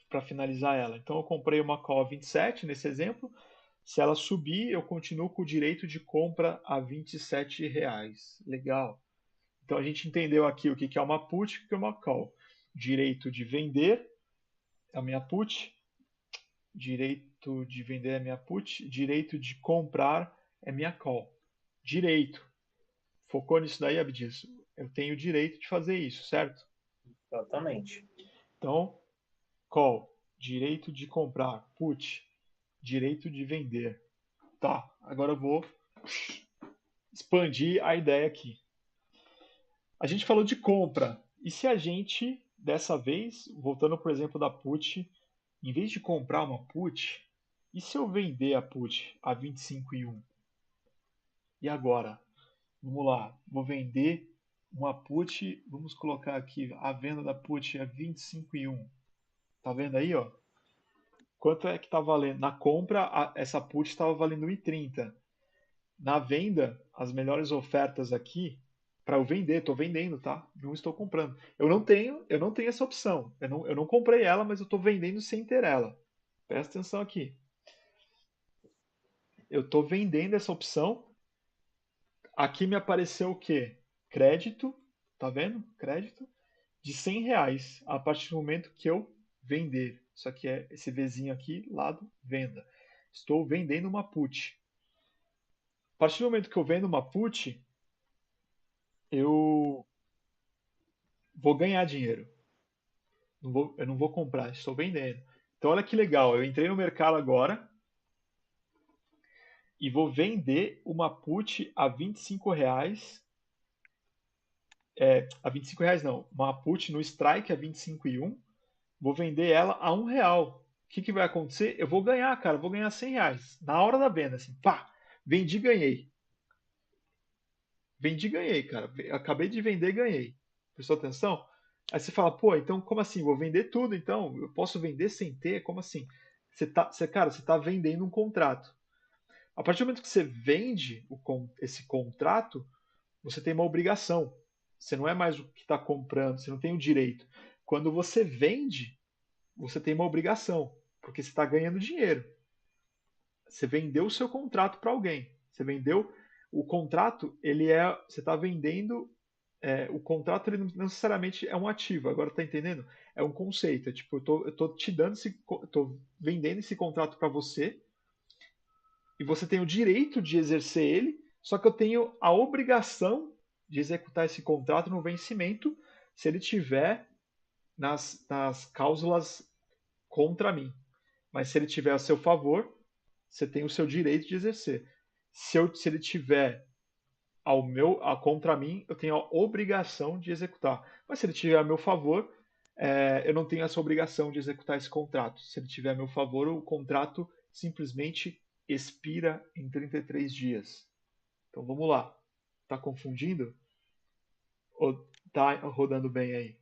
para finalizar ela. Então eu comprei uma call a 27 nesse exemplo. Se ela subir, eu continuo com o direito de compra a R$ 27. Legal. Então a gente entendeu aqui o que é uma put e o que é uma call. Direito de vender é a minha put, direito de vender é minha put, direito de comprar é minha call. Direito. Focou nisso daí, Abdias? Eu tenho o direito de fazer isso, certo? Exatamente. Então, call, direito de comprar. Put, direito de vender. Tá, agora eu vou expandir a ideia aqui. A gente falou de compra. E se a gente, dessa vez, voltando por exemplo da put, em vez de comprar uma put, e se eu vender a put a 25,1? E agora? Vamos lá, vou vender uma put, vamos colocar aqui a venda da put a 25,1. Tá vendo aí, ó? Quanto é que está valendo? Na compra, essa put estava valendo 1,30. Na venda, as melhores ofertas aqui para eu vender, estou vendendo, tá? Não estou comprando. Eu não tenho essa opção. Eu não comprei ela, mas eu estou vendendo sem ter ela. Presta atenção aqui. Eu estou vendendo essa opção. Aqui me apareceu o quê? Crédito, tá vendo? Crédito de R$ 100 a partir do momento que eu vender. Isso aqui é esse Vzinho aqui, lado, venda. Estou vendendo uma put. A partir do momento que eu vendo uma put, eu vou ganhar dinheiro. Eu não vou comprar, estou vendendo. Então olha que legal, eu entrei no mercado agora e vou vender uma put a R$ 25. A R$ 25 não, uma put no strike a 25,1. Vou vender ela a R$ 1. O que vai acontecer? Eu vou ganhar, cara, vou ganhar R$ 100 na hora da venda, assim, pá, vendi, ganhei. Vendi, ganhei, cara. Acabei de vender, ganhei. Prestou atenção? Aí você fala, pô, então como assim? Vou vender tudo, então? Eu posso vender sem ter? Como assim? Cara, você tá vendendo um contrato. A partir do momento que você vende esse contrato, você tem uma obrigação. Você não é mais o que está comprando, você não tem o direito. Quando você vende, você tem uma obrigação, porque você está ganhando dinheiro. Você vendeu o seu contrato para alguém. Você vendeu o contrato, você está vendendo. O contrato ele não necessariamente é um ativo. Agora tá entendendo? É um conceito. É tipo, eu tô te dando eu tô vendendo esse contrato para você e você tem o direito de exercer ele. Só que eu tenho a obrigação de executar esse contrato no vencimento se ele tiver nas cláusulas contra mim. Mas se ele tiver a seu favor, você tem o seu direito de exercer. Se ele tiver contra mim, eu tenho a obrigação de executar. Mas se ele tiver a meu favor, eu não tenho essa obrigação de executar esse contrato. Se ele tiver a meu favor, o contrato simplesmente expira em 33 dias. Então vamos lá. Tá confundindo? Ou tá rodando bem aí?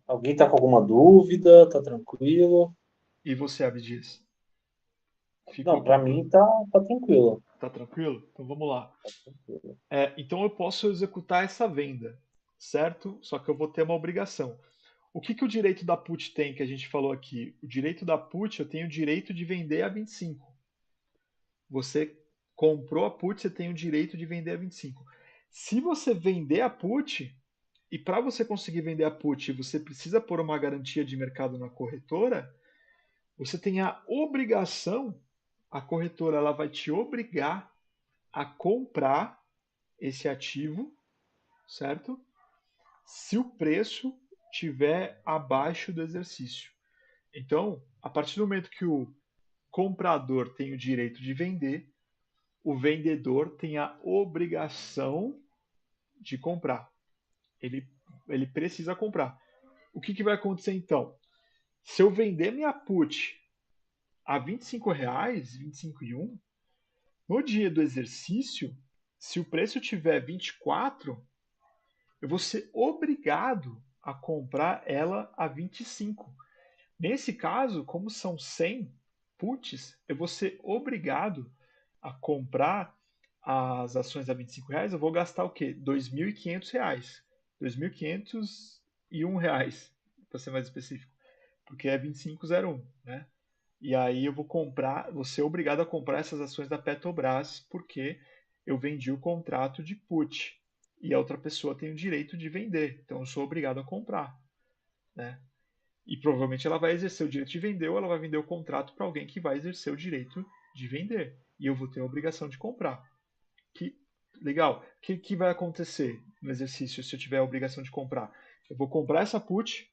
Alguém está com alguma dúvida? Tá tranquilo? E você, Abdias? Não, Ficou para com... mim tá tranquilo. Tá tranquilo? Então vamos lá. Tá tranquilo. Então eu posso executar essa venda, certo? Só que eu vou ter uma obrigação. O que o direito da put tem que a gente falou aqui? O direito da put, eu tenho o direito de vender a 25. Você comprou a put, você tem o direito de vender a 25. Se você vender a put, e para você conseguir vender a put, você precisa pôr uma garantia de mercado na corretora, você tem a obrigação, a corretora ela vai te obrigar a comprar esse ativo, certo? Se o preço tiver abaixo do exercício. Então, a partir do momento que o comprador tem o direito de vender, o vendedor tem a obrigação de comprar. Ele precisa comprar. O que vai acontecer então? Se eu vender minha put a R$ 25,1, no dia do exercício, se o preço tiver 24, eu vou ser obrigado a comprar ela a 25. Nesse caso, como são 100 puts, eu vou ser obrigado a comprar as ações a R$ 25. Eu vou gastar o quê? R$ 2.500. R$ 2.501. para ser mais específico, porque é 2501, né? E aí eu vou ser obrigado a comprar essas ações da Petrobras porque eu vendi o contrato de put e a outra pessoa tem o direito de vender, então eu sou obrigado a comprar, né? E provavelmente ela vai exercer o direito de vender ou ela vai vender o contrato para alguém que vai exercer o direito de vender. E eu vou ter a obrigação de comprar. Que legal. O que vai acontecer no exercício se eu tiver a obrigação de comprar? Eu vou comprar essa put,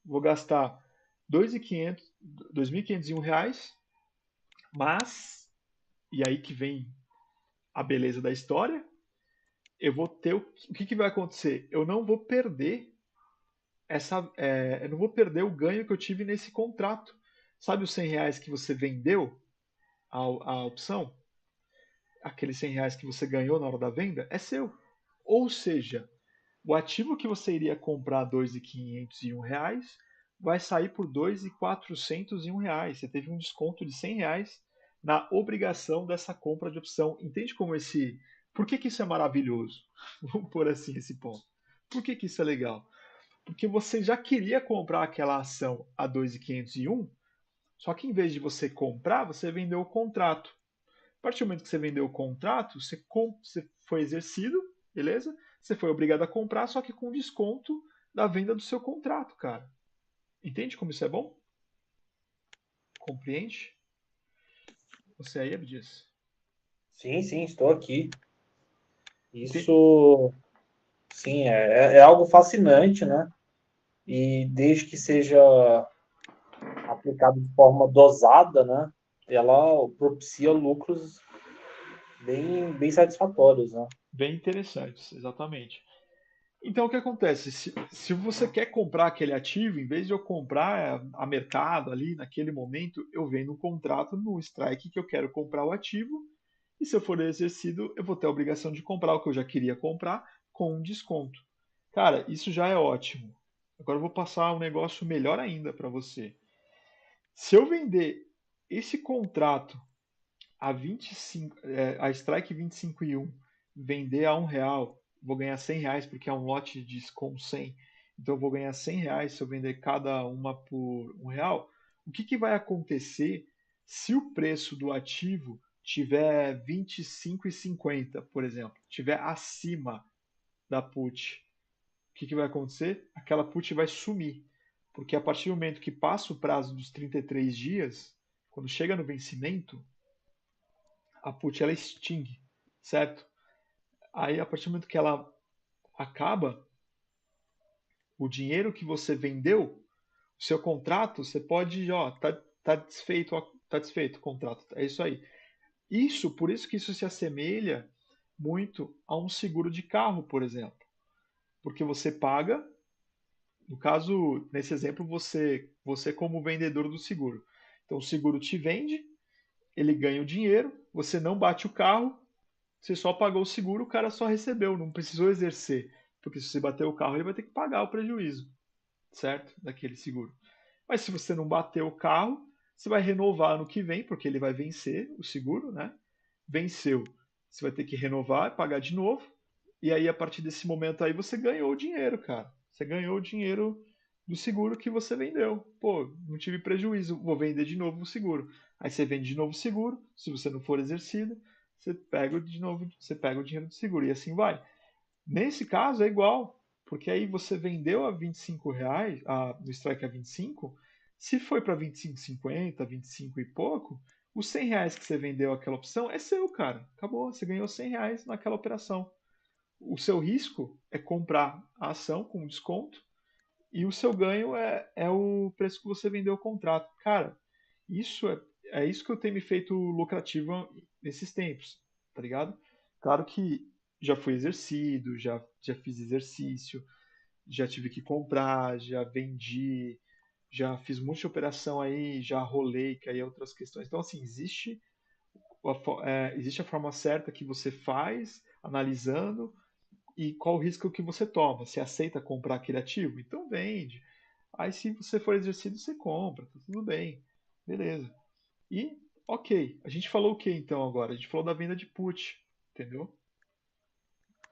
vou gastar R$ 2.501, mas, e aí que vem a beleza da história, eu vou ter o que vai acontecer? Eu não vou perder eu não vou perder o ganho que eu tive nesse contrato. Sabe os R$ 100 que você vendeu a opção? Aqueles R$ 100 que você ganhou na hora da venda é seu. Ou seja, o ativo que você iria comprar R$ 2.501 vai sair por R$ 2.401. Você teve um desconto de R$ 100 na obrigação dessa compra de opção. Entende como esse... Por que isso é maravilhoso? Vamos pôr assim esse ponto. Por que isso é legal? Porque você já queria comprar aquela ação a 2.501, só que em vez de você comprar, você vendeu o contrato. A partir do momento que você vendeu o contrato, você foi exercido, beleza? Você foi obrigado a comprar, só que com desconto da venda do seu contrato, cara. Entende como isso é bom? Compreende? Você aí, Abdias? Sim, sim, estou aqui. Entende? Isso, sim, é algo fascinante, né? E desde que seja aplicado de forma dosada, né? Ela propicia lucros bem satisfatórios, né? Bem interessantes, exatamente. Então, o que acontece? Se você quer comprar aquele ativo, em vez de eu comprar a mercado ali naquele momento, eu vendo um contrato no strike que eu quero comprar o ativo, e se eu for exercido, eu vou ter a obrigação de comprar o que eu já queria comprar com um desconto. Cara, isso já é ótimo. Agora eu vou passar um negócio melhor ainda para você. Se eu vender esse contrato a 25, a strike 25,1, vender a R$ 1, vou ganhar R$ 100 porque é um lote com 100. Então eu vou ganhar R$ 100 se eu vender cada uma por R$ 1. O que vai acontecer se o preço do ativo tiver 25,50, por exemplo, tiver acima da put? O que vai acontecer? Aquela put vai sumir, porque a partir do momento que passa o prazo dos 33 dias, quando chega no vencimento, a put ela extingue, certo? Aí a partir do momento que ela acaba, o dinheiro que você vendeu, o seu contrato, você pode, ó, tá desfeito, ó, tá desfeito o contrato, é isso aí. Por isso que isso se assemelha muito a um seguro de carro, por exemplo, porque você paga, no caso, nesse exemplo, você como vendedor do seguro. Então o seguro te vende, ele ganha o dinheiro, você não bate o carro, você só pagou o seguro, o cara só recebeu, não precisou exercer. Porque se você bater o carro, ele vai ter que pagar o prejuízo, certo? Daquele seguro. Mas se você não bater o carro, você vai renovar no que vem, porque ele vai vencer o seguro, né? Venceu. Você vai ter que renovar, pagar de novo. E aí, a partir desse momento aí, você ganhou o dinheiro, cara. Você ganhou o dinheiro do seguro que você vendeu. Pô, não tive prejuízo, vou vender de novo o seguro. Aí você vende de novo o seguro, se você não for exercido, você pega o dinheiro do seguro e assim vai. Nesse caso é igual, porque aí você vendeu a R$ 25, no strike a 25, se foi para 25,50, 25 e pouco, os R$ 100 que você vendeu aquela opção é seu, cara. Acabou, você ganhou R$ 100 naquela operação. O seu risco é comprar a ação com desconto e o seu ganho é o preço que você vendeu o contrato. Cara, isso é isso que eu tenho me feito lucrativo nesses tempos, tá ligado? Claro que já fui exercido, já fiz exercício, já tive que comprar, já vendi, já fiz muita operação aí, já rolei, que aí é outras questões. Então, assim, existe a forma certa que você faz, analisando, e qual o risco que você toma. Você aceita comprar aquele ativo? Então vende. Aí se você for exercido, você compra, tá tudo bem. Beleza. E, ok, a gente falou o que então agora? A gente falou da venda de put, entendeu?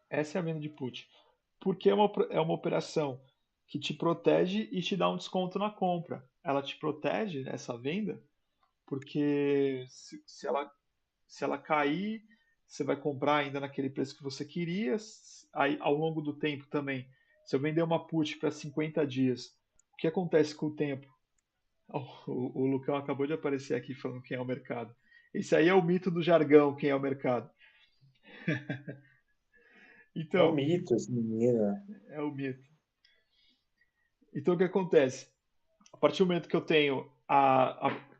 Essa é a venda de put. Porque é uma operação que te protege e te dá um desconto na compra. Ela te protege, essa venda, porque se ela cair, você vai comprar ainda naquele preço que você queria. Aí, ao longo do tempo também, se eu vender uma put para 50 dias, o que acontece com o tempo? O Lucão acabou de aparecer aqui falando quem é o mercado. Esse aí é o mito do jargão, quem é o mercado. É um Então, mito esse menino. é o mito. Então, o que acontece? A partir do momento que eu tenho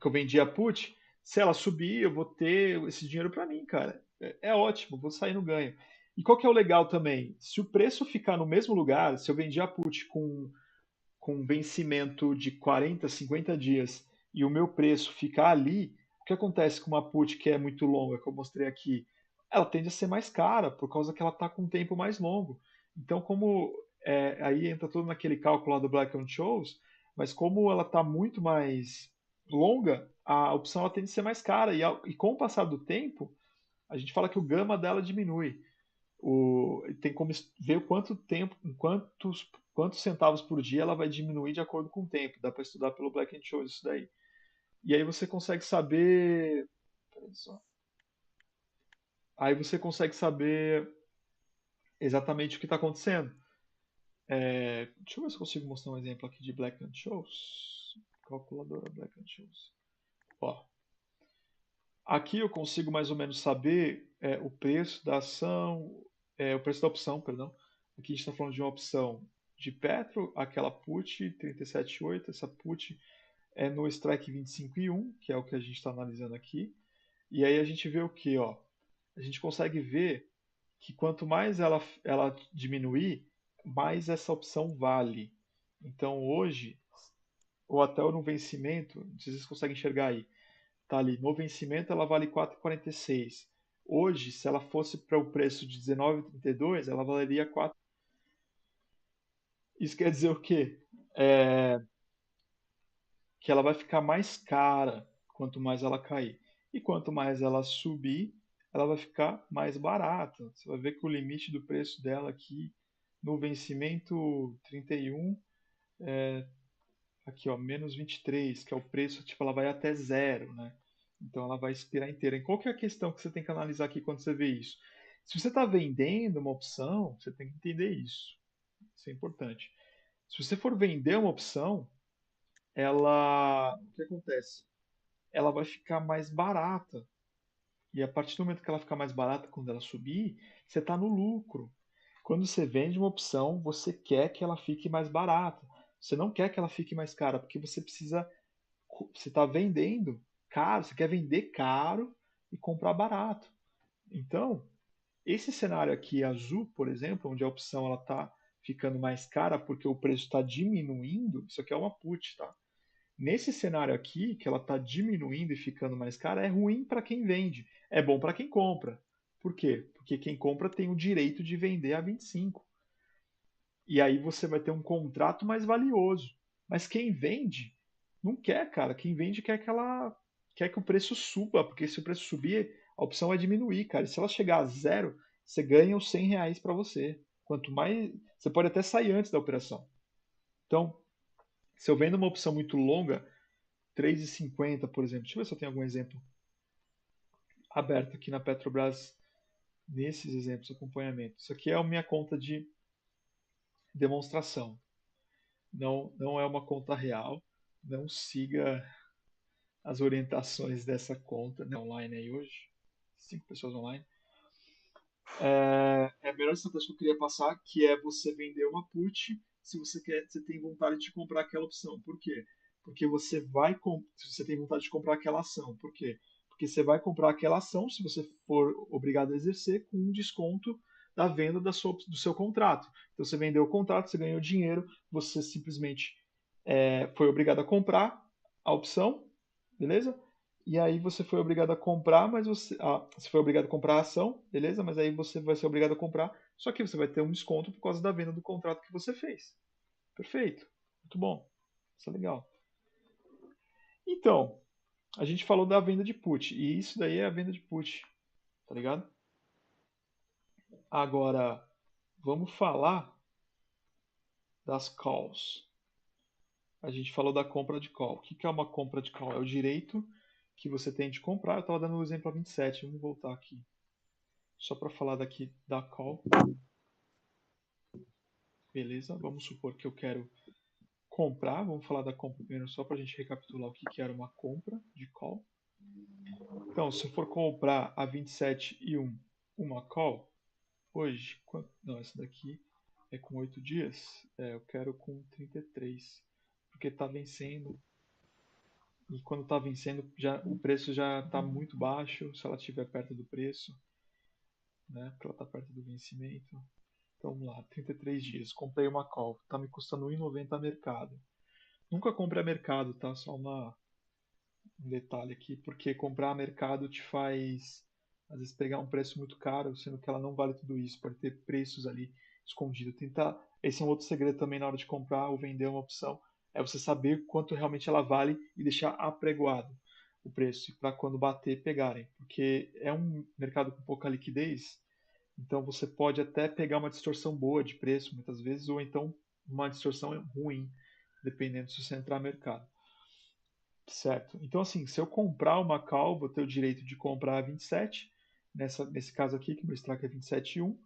que eu vendi a put, se ela subir, eu vou ter esse dinheiro para mim, cara. É ótimo, vou sair no ganho. E qual que é o legal também? Se o preço ficar no mesmo lugar, se eu vendi a put com vencimento de 40, 50 dias e o meu preço ficar ali, o que acontece com uma put que é muito longa, que eu mostrei aqui? Ela tende a ser mais cara, por causa que ela está com um tempo mais longo. Então, aí entra todo naquele cálculo lá do Black-Scholes, mas como ela está muito mais longa, a opção ela tende a ser mais cara. E com o passar do tempo, a gente fala que o gama dela diminui. Tem como ver quantos centavos por dia ela vai diminuir de acordo com o tempo. Dá para estudar pelo Black-Scholes isso daí. E aí você consegue saber. Peraí só. Aí você consegue saber exatamente o que está acontecendo. Deixa eu ver se eu consigo mostrar um exemplo aqui de Black-Scholes. Calculadora Black-Scholes. Ó, aqui eu consigo mais ou menos saber o preço da ação, o preço da opção, perdão. Aqui a gente está falando de uma opção de Petro, aquela put 37,8, essa put é no strike 25,1, que é o que a gente está analisando aqui. E aí a gente vê o que, ó? A gente consegue ver que quanto mais ela diminuir, mais essa opção vale. Então hoje, ou até no vencimento, não sei se vocês conseguem enxergar aí, tá ali, no vencimento ela vale 4,46. Hoje, se ela fosse para o preço de 19,32, ela valeria 4. Isso quer dizer o quê? Que ela vai ficar mais cara quanto mais ela cair. E quanto mais ela subir, ela vai ficar mais barata. Você vai ver que o limite do preço dela aqui no vencimento 31, aqui ó, menos 23, que é o preço, tipo, ela vai até zero, né? Então ela vai expirar inteira. E qual que é a questão que você tem que analisar aqui quando você vê isso? Se você está vendendo uma opção, você tem que entender isso. Isso é importante. Se você for vender uma opção, o que acontece? Ela vai ficar mais barata. E a partir do momento que ela ficar mais barata, quando ela subir, você está no lucro. Quando você vende uma opção, você quer que ela fique mais barata. Você não quer que ela fique mais cara, porque você precisa. Você está vendendo caro, você quer vender caro e comprar barato. Então, esse cenário aqui azul, por exemplo, onde a opção ela está ficando mais cara porque o preço está diminuindo, isso aqui é uma put, tá? Nesse cenário aqui, que ela está diminuindo e ficando mais cara, é ruim para quem vende, é bom para quem compra. Por quê? Porque quem compra tem o direito de vender a 25. E aí você vai ter um contrato mais valioso. Mas quem vende não quer, cara. Quem vende quer que o preço suba, porque se o preço subir, a opção é diminuir, cara. E se ela chegar a zero, você ganha os R$ 100 para você. Quanto mais, você pode até sair antes da operação. Então, se eu vendo uma opção muito longa, 3,50, por exemplo. Deixa eu ver se eu tenho algum exemplo aberto aqui na Petrobras nesses exemplos de acompanhamento. Isso aqui é a minha conta de demonstração. Não é uma conta real. Não siga as orientações dessa conta, né, online aí hoje. 5 pessoas online. A melhor estratégia que eu queria passar, que é você vender uma put se você tem vontade de comprar aquela opção. Por quê? Porque se você tem vontade de comprar aquela ação. Por quê? Porque você vai comprar aquela ação se você for obrigado a exercer com um desconto da venda do seu contrato. Então você vendeu o contrato, você ganhou dinheiro, você simplesmente foi obrigado a comprar a opção, beleza? E aí você foi obrigado a comprar, mas você foi obrigado a comprar a ação, beleza? Mas aí você vai ser obrigado a comprar, só que você vai ter um desconto por causa da venda do contrato que você fez. Perfeito. Muito bom. Isso é legal. Então, a gente falou da venda de put, e isso daí é a venda de put, tá ligado? Agora, vamos falar das calls. A gente falou da compra de call. O que é uma compra de call? É o direito que você tem de comprar. Eu estava dando o exemplo a 27. Vamos voltar aqui. Só para falar daqui da call. Beleza? Vamos supor que eu quero comprar. Vamos falar da compra primeiro, só para a gente recapitular o que era uma compra de call. Então, se eu for comprar a 27,1 uma call, hoje, não, essa daqui é com 8 dias, eu quero com 33, porque está vencendo, e quando está vencendo, o preço já está muito baixo, se ela estiver perto do preço, né, porque ela está perto do vencimento. Então vamos lá, 33 dias, comprei uma call, está me custando R$1,90 a mercado. Nunca compre a mercado, tá? Só um detalhe aqui, porque comprar a mercado te faz, às vezes, pegar um preço muito caro, sendo que ela não vale tudo isso, pode ter preços ali escondidos. Tentar, esse é um outro segredo também na hora de comprar ou vender uma opção, é você saber quanto realmente ela vale e deixar apregoado o preço, para quando bater, pegarem. Porque é um mercado com pouca liquidez, então você pode até pegar uma distorção boa de preço, muitas vezes, ou então uma distorção ruim, dependendo se você entrar no mercado. Certo. Então, assim, se eu comprar uma call, vou ter o direito de comprar a 27, nesse caso aqui, que meu strike é 27,1,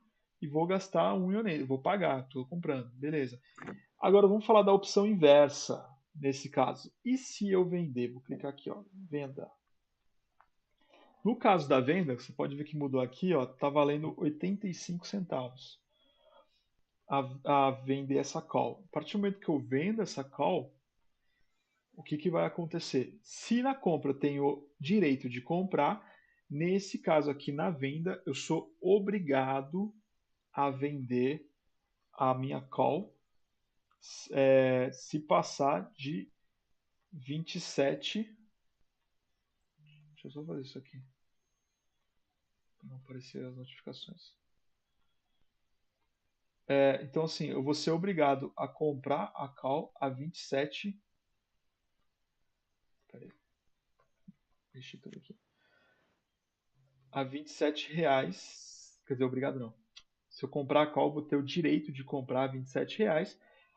e vou gastar 1 ionês, vou pagar, estou comprando, beleza. Agora vamos falar da opção inversa, nesse caso. E se eu vender? Vou clicar aqui, ó, venda. No caso da venda, você pode ver que mudou aqui, ó, tá valendo 85 centavos a vender essa call. A partir do momento que eu vendo essa call, o que vai acontecer? Se na compra eu tenho direito de comprar, nesse caso aqui na venda, eu sou obrigado a vender a minha call se passar de 27. Deixa eu só fazer isso aqui para não aparecer as notificações. Então, assim, eu vou ser obrigado a comprar a call a 27. Peraí, deixa tudo aqui. A R$27. Quer dizer, obrigado não. Se eu comprar a call, vou ter o direito de comprar a R$27.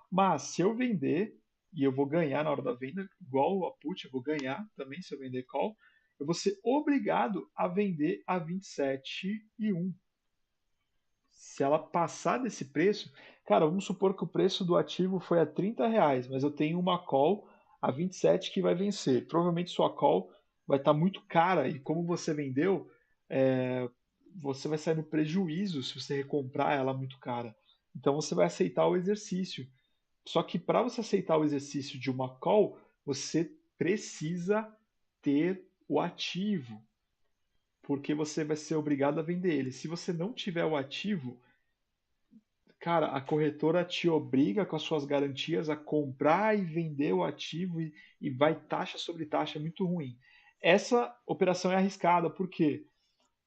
Mas se eu vender, e eu vou ganhar na hora da venda, igual a put, eu vou ganhar também se eu vender call, eu vou ser obrigado a vender a 27,1. Se ela passar desse preço, cara, vamos supor que o preço do ativo foi a R$30, mas eu tenho uma call a 27 que vai vencer. Provavelmente sua call vai estar muito cara e como você vendeu, é, você vai sair no prejuízo se você recomprar ela muito cara. Então você vai aceitar o exercício. Só que para você aceitar o exercício de uma call, você precisa ter o ativo, porque você vai ser obrigado a vender ele. Se você não tiver o ativo, cara, a corretora te obriga com as suas garantias a comprar e vender o ativo e vai taxa sobre taxa, é muito ruim. Essa operação é arriscada, por quê?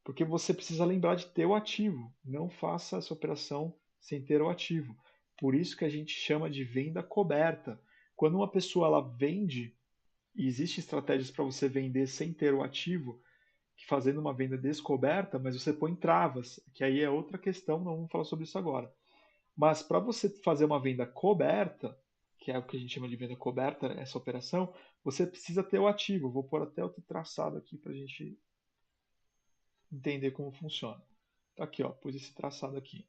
Porque você precisa lembrar de ter o ativo. Não faça essa operação sem ter o ativo. Por isso que a gente chama de venda coberta. Quando uma pessoa ela vende, e existem estratégias para você vender sem ter o ativo, que fazendo uma venda descoberta, mas você põe travas, que aí é outra questão, não vamos falar sobre isso agora. Mas para você fazer uma venda coberta, que é o que a gente chama de venda coberta, essa operação, você precisa ter o ativo. Vou pôr até outro traçado aqui para a gente entender como funciona. Tá aqui, ó, pus esse traçado aqui.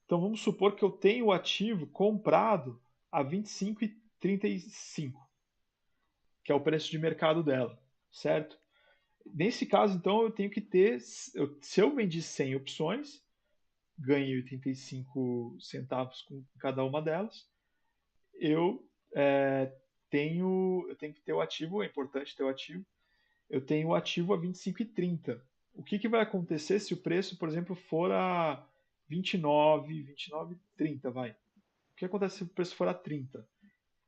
Então vamos supor que eu tenho o ativo comprado a 25,35, que é o preço de mercado dela, certo? Nesse caso, então, eu tenho que ter, se eu vendi 100 opções, ganhei 85 centavos com cada uma delas, eu eu tenho que ter o ativo, é importante ter o ativo, eu tenho o ativo a 25,30. O que vai acontecer se o preço, por exemplo, for a 29, 29,30, vai? O que acontece se o preço for a 30?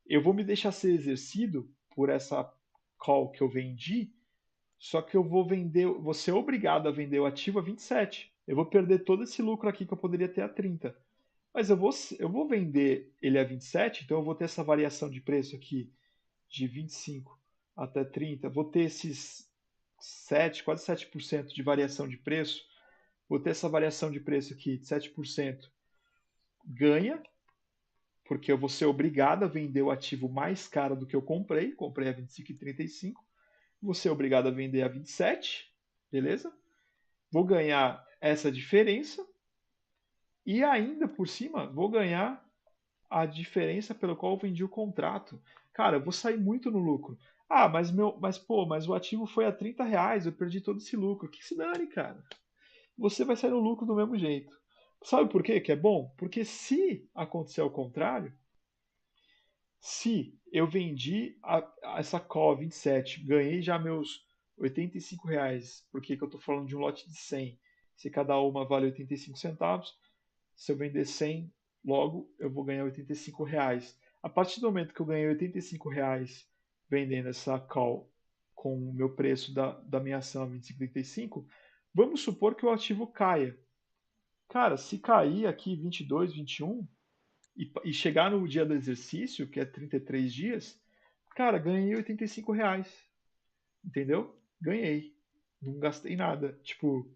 Eu vou me deixar ser exercido por essa call que eu vendi, só que eu vou ser obrigado a vender o ativo a 27. Eu vou perder todo esse lucro aqui que eu poderia ter a 30. Mas eu vou vender ele a 27, então eu vou ter essa variação de preço aqui de 25 até 30. Vou ter esses 7, quase 7% de variação de preço. Vou ter essa variação de preço aqui de 7% ganha, porque eu vou ser obrigado a vender o ativo mais caro do que eu comprei a 25,35, vou ser obrigado a vender a 27, beleza? Vou ganhar essa diferença e ainda por cima vou ganhar a diferença pelo qual eu vendi o contrato. Cara, eu vou sair muito no lucro. Ah, mas o ativo foi a R$ 30, eu perdi todo esse lucro. Que se dane, cara. Você vai sair no lucro do mesmo jeito. Sabe por quê que é bom? Porque se acontecer ao contrário, se eu vendi essa call 27, ganhei já meus R$ 85, porque que eu estou falando de um lote de 100. Se cada uma vale 85 centavos, se eu vender 100, logo eu vou ganhar R$ 85. A partir do momento que eu ganhei R$ 85 vendendo essa call com o meu preço da minha ação 25,35, vamos supor que o ativo caia. Cara, se cair aqui 22, 21 e chegar no dia do exercício, que é 33 dias, cara, ganhei R$ 85. Entendeu? Ganhei. Não gastei nada. Tipo,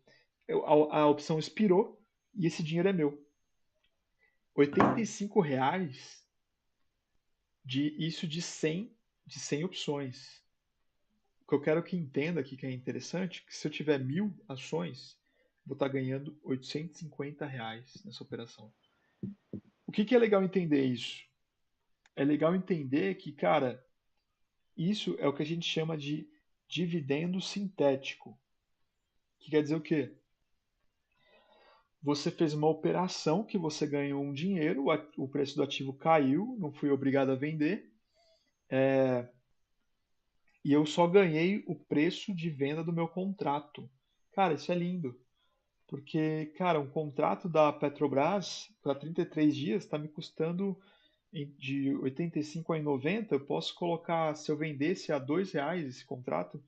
a opção expirou e esse dinheiro é meu. R$ 85 isso de 100 opções. O que eu quero que entenda aqui que é interessante, que se eu tiver 1.000 ações, vou estar ganhando R$ 850 nessa operação. O que é legal entender isso? É legal entender que, cara, isso é o que a gente chama de dividendo sintético. Que quer dizer o quê? Você fez uma operação que você ganhou um dinheiro, o preço do ativo caiu, não fui obrigado a vender, e eu só ganhei o preço de venda do meu contrato. Cara, isso é lindo. Porque, cara, um contrato da Petrobras para 33 dias está me custando de 85 a 90. Eu posso colocar, se eu vendesse a R$ 2 esse contrato,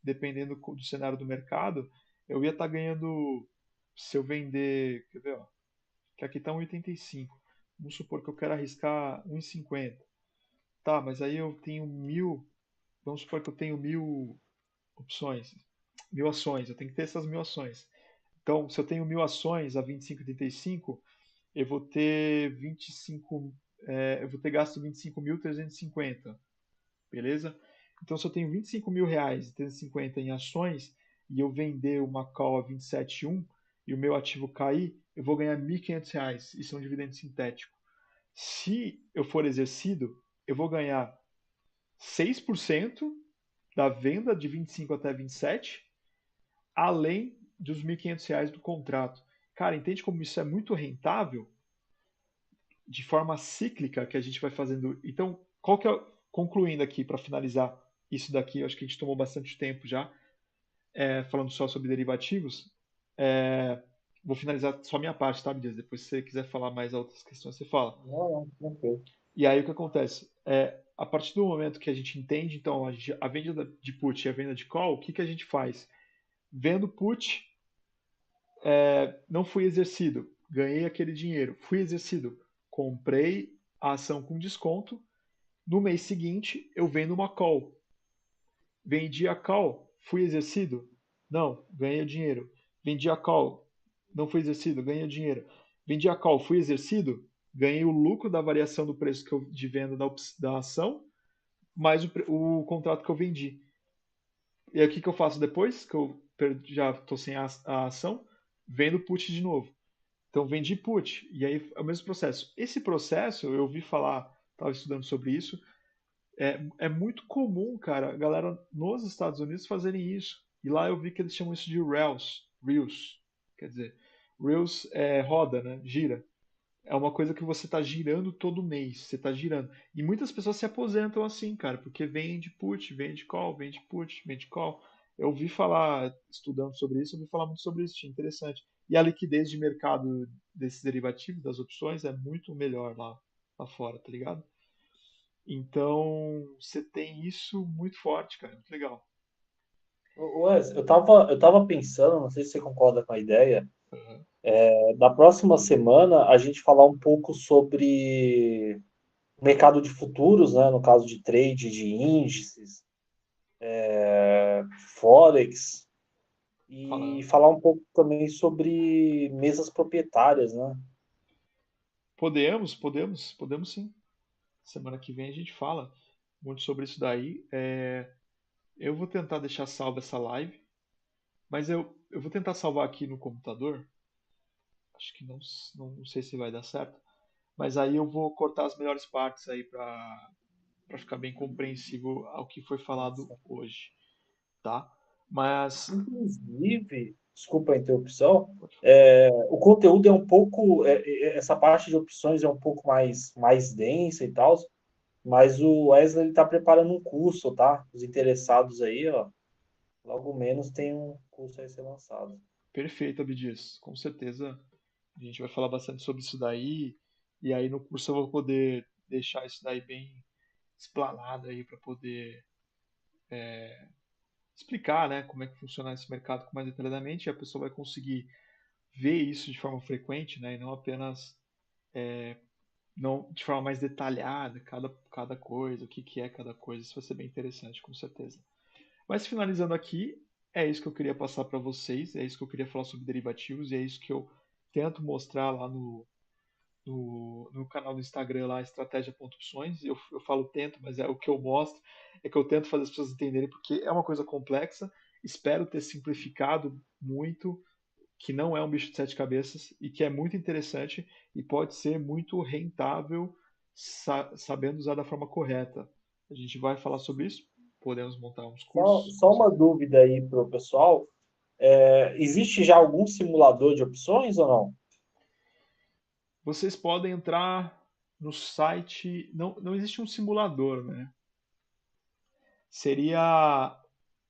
dependendo do cenário do mercado, eu ia estar ganhando, se eu vender, quer ver, ó, que aqui está 1,85. Vamos supor que eu quero arriscar 1,50. Tá, mas aí eu tenho 1.000, vamos supor que eu tenho 1.000 opções, 1.000 ações, eu tenho que ter essas 1.000 ações. Então, se eu tenho 1.000 ações a 25,35, eu vou ter 25, eu vou ter gasto 25.350, beleza? Então, se eu tenho R$ 25.000 e 350 em ações e eu vender uma call a 27,1 e o meu ativo cair, eu vou ganhar R$ 1.500. Isso é um dividendo sintético. Se eu for exercido, eu vou ganhar 6% da venda de 25 até 27, além dos R$ 1.500 do contrato. Cara, entende como isso é muito rentável? De forma cíclica que a gente vai fazendo. Então, qual que é, concluindo aqui para finalizar isso daqui, eu acho que a gente tomou bastante tempo já, falando só sobre derivativos. É, vou finalizar só a minha parte, tá, Dias? Depois, se você quiser falar mais outras questões, você fala. Não, tranquilo. E aí o que acontece? A partir do momento que a gente entende, então, a venda de put e a venda de call, o que a gente faz? Vendo put, não fui exercido, ganhei aquele dinheiro. Fui exercido, comprei a ação com desconto. No mês seguinte, eu vendo uma call. Vendi a call, fui exercido? Não, ganhei dinheiro. Vendi a call, não fui exercido, ganhei dinheiro. Vendi a call, fui exercido? Ganhei o lucro da variação do preço de venda da ação, mais o contrato que eu vendi. E aí o que eu faço depois? Que eu já estou sem a ação, vendo put de novo. Então vendi put, e aí é o mesmo processo. Esse processo, eu ouvi falar, estava estudando sobre isso, é muito comum, cara, a galera nos Estados Unidos fazerem isso. E lá eu vi que eles chamam isso de Reels. Quer dizer, Reels é roda, né? Gira. É uma coisa que você está girando todo mês. Você está girando. E muitas pessoas se aposentam assim, cara, porque vende put, vende call, vende put, vende call. Eu ouvi falar, estudando sobre isso, eu ouvi falar muito sobre isso, achei interessante. E a liquidez de mercado desses derivativos, das opções, é muito melhor lá fora, tá ligado? Então, você tem isso muito forte, cara. Muito legal. Wes, eu tava pensando, não sei se você concorda com a ideia, Uhum. da próxima semana a gente falar um pouco sobre o mercado de futuros, né? No caso de trade de índices, Forex, e Fala. falar um pouco também sobre mesas proprietárias, né? Podemos sim. Semana que vem a gente fala muito sobre isso daí. Eu vou tentar deixar salva essa live, mas eu vou tentar salvar aqui no computador. Acho que não sei se vai dar certo. Mas aí eu vou cortar as melhores partes aí para ficar bem compreensível ao que foi falado Nossa. hoje, tá? Mas Inclusive, desculpa a interrupção, pode falar. o conteúdo é um pouco, essa parte de opções é um pouco mais densa e tal, mas o Wesley está preparando um curso, tá? Os interessados aí, ó, logo menos tem um curso aí a ser lançado. Perfeito, Abdias. Com certeza a gente vai falar bastante sobre isso daí. E aí no curso eu vou poder deixar isso daí bem explanado aí para poder explicar, né, como é que funciona esse mercado com mais detalhadamente. E a pessoa vai conseguir ver isso de forma frequente, né, e não apenas não de forma mais detalhada, cada coisa, o que, que é cada coisa. Isso vai ser bem interessante, com certeza. Mas finalizando aqui, é isso que eu queria passar para vocês, é isso que eu queria falar sobre derivativos, e é isso que eu tento mostrar lá no canal do Instagram, lá, estratégia.opções. Eu falo tento, mas é o que eu mostro, é que eu tento fazer as pessoas entenderem, porque é uma coisa complexa, espero ter simplificado muito, que não é um bicho de sete cabeças e que é muito interessante e pode ser muito rentável sabendo usar da forma correta. A gente vai falar sobre isso, podemos montar uns Só, cursos, com só uma certeza. dúvida aí para o pessoal. Existe já algum simulador de opções ou não? Vocês podem entrar no site, não existe um simulador, né? Seria,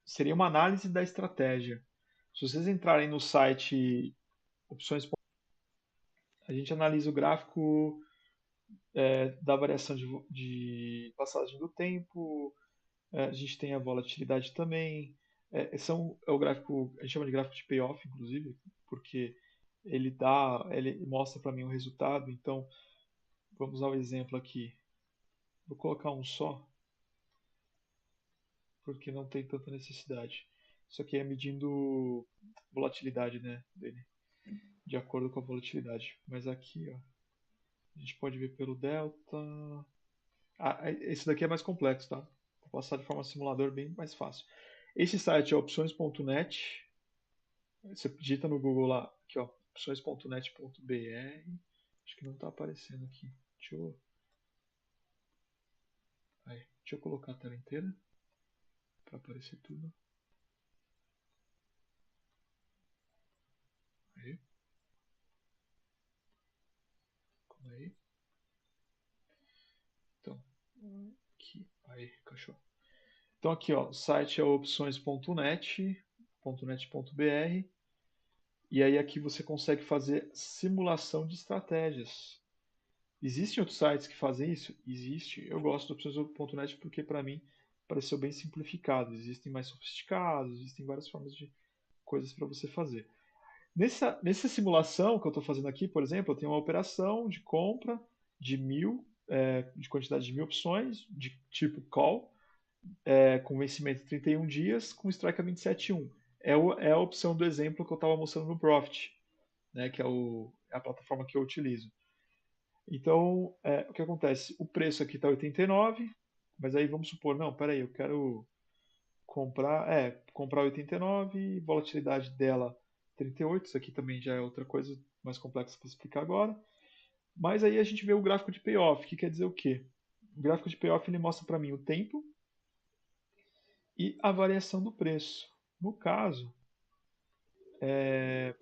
seria uma análise da estratégia. Se vocês entrarem no site opções, a gente analisa o gráfico da variação de passagem do tempo, a gente tem a volatilidade também. É o gráfico, a gente chama de gráfico de payoff, inclusive, porque ele mostra para mim o resultado. Então, vamos ao exemplo aqui. Vou colocar um só, porque não tem tanta necessidade. Isso aqui é medindo volatilidade, né, dele, de acordo com a volatilidade. Mas aqui, ó, a gente pode ver pelo delta. Esse daqui é mais complexo, tá? Vou passar de forma simulador bem mais fácil. Esse site é opções.net. Você digita no Google lá, aqui ó, opções.net.br. Acho que não está aparecendo aqui. Deixa eu colocar a tela inteira para aparecer tudo. Aí, calma aí. Então, aqui, aí, cachorro. Então aqui ó, o site é opções.net.br e aí aqui você consegue fazer simulação de estratégias. Existem outros sites que fazem isso? Existe. Eu gosto do opções.net porque para mim pareceu bem simplificado. Existem mais sofisticados, existem várias formas de coisas para você fazer. Nessa simulação que eu estou fazendo aqui, por exemplo, eu tenho uma operação de compra de de quantidade de 1.000 opções, de tipo call, com vencimento de 31 dias, com strike a 27,1. É a opção do exemplo que eu estava mostrando no Profit, né, que é a plataforma que eu utilizo. Então, o que acontece? O preço aqui está 89, mas aí vamos supor, não, peraí, eu quero comprar 89, volatilidade dela 38, isso aqui também já é outra coisa mais complexa para explicar agora. Mas aí a gente vê o gráfico de payoff, que quer dizer o quê? O gráfico de payoff ele mostra para mim o tempo e a variação do preço. No caso, é,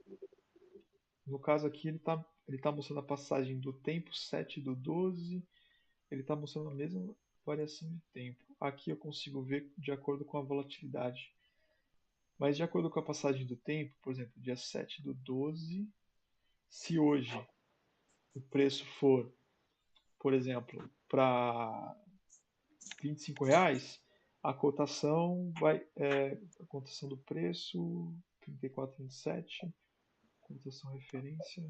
no caso aqui ele tá mostrando a passagem do tempo 7 do 12, ele está mostrando a mesma variação de tempo. Aqui eu consigo ver de acordo com a volatilidade. Mas de acordo com a passagem do tempo, por exemplo, dia 7 do 12, se hoje o preço for, por exemplo, para R$ 25, a cotação do preço, 34,27, cotação referência,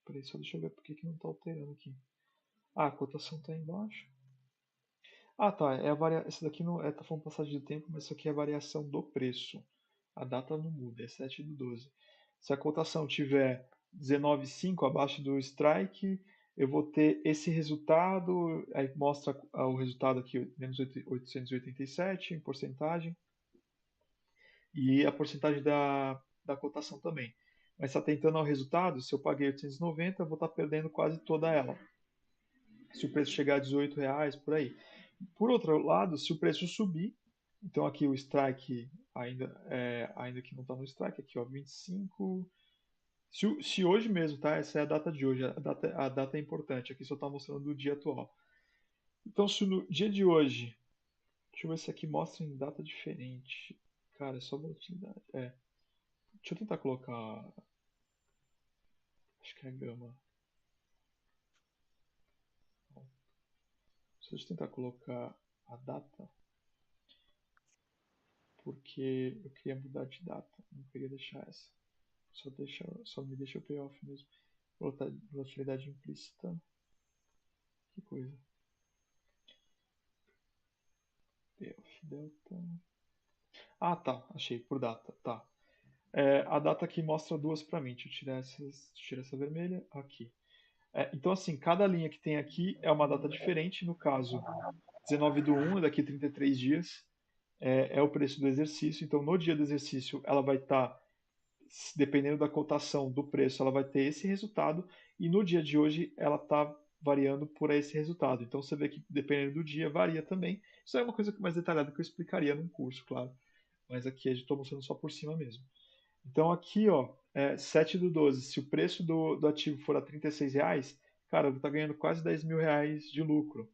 preço, deixa eu ver por que não está alterando aqui. A cotação está embaixo. Tá, esse daqui não tá falando passagem de tempo, mas isso aqui é a variação do preço. A data não muda, é 7/12. Se a cotação tiver 19,5 abaixo do strike, eu vou ter esse resultado, aí mostra o resultado aqui, menos 887 em porcentagem, e a porcentagem da cotação também. Mas está tentando ao resultado, se eu paguei 890, eu vou estar perdendo quase toda ela. Se o preço chegar a R$ 18, por aí. Por outro lado, se o preço subir, então aqui o strike, ainda que não está no strike, aqui ó, 25. Se hoje mesmo, tá? Essa é a data de hoje, a data é importante, aqui só está mostrando o dia atual. Então, se no dia de hoje, deixa eu ver se aqui mostra em data diferente. Cara, é só volatilidade. Deixa eu tentar colocar, acho que é gama. Deixa eu tentar colocar a data, porque eu queria mudar de data, não queria deixar essa. Só me deixa o payoff mesmo. Volatilidade implícita. Que coisa. Payoff delta. Ah, tá. Achei por data. Tá. A data aqui mostra duas para mim. Deixa eu tirar essa vermelha. Aqui. Então, assim, cada linha que tem aqui é uma data diferente. No caso, 19/1, daqui a 33 dias, é o preço do exercício. Então, no dia do exercício, ela vai estar, dependendo da cotação do preço, ela vai ter esse resultado. E no dia de hoje, ela está variando por esse resultado. Então, você vê que, dependendo do dia, varia também. Isso é uma coisa mais detalhada que eu explicaria num curso, claro. Mas aqui a gente está mostrando só por cima mesmo. Então aqui, ó, 7/12, se o preço do ativo for a R$ 36, cara, eu vou estar ganhando quase R$ 10.000 de lucro.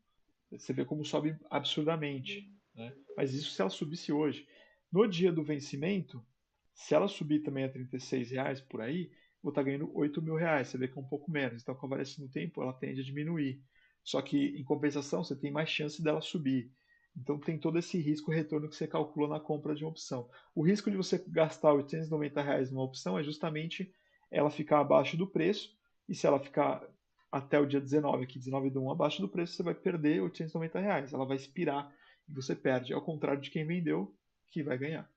Você vê como sobe absurdamente, né? Mas isso se ela subisse hoje. No dia do vencimento, se ela subir também a R$ 36 por aí, eu vou estar ganhando R$ 8.000. Você vê que é um pouco menos. Então, com a variação do tempo, ela tende a diminuir. Só que, em compensação, você tem mais chance dela subir. Então, tem todo esse risco-retorno que você calcula na compra de uma opção. O risco de você gastar R$ 890 numa opção é justamente ela ficar abaixo do preço. E se ela ficar até o dia 19, aqui 19/1, abaixo do preço, você vai perder R$ 890. Ela vai expirar e você perde. Ao contrário de quem vendeu, que vai ganhar.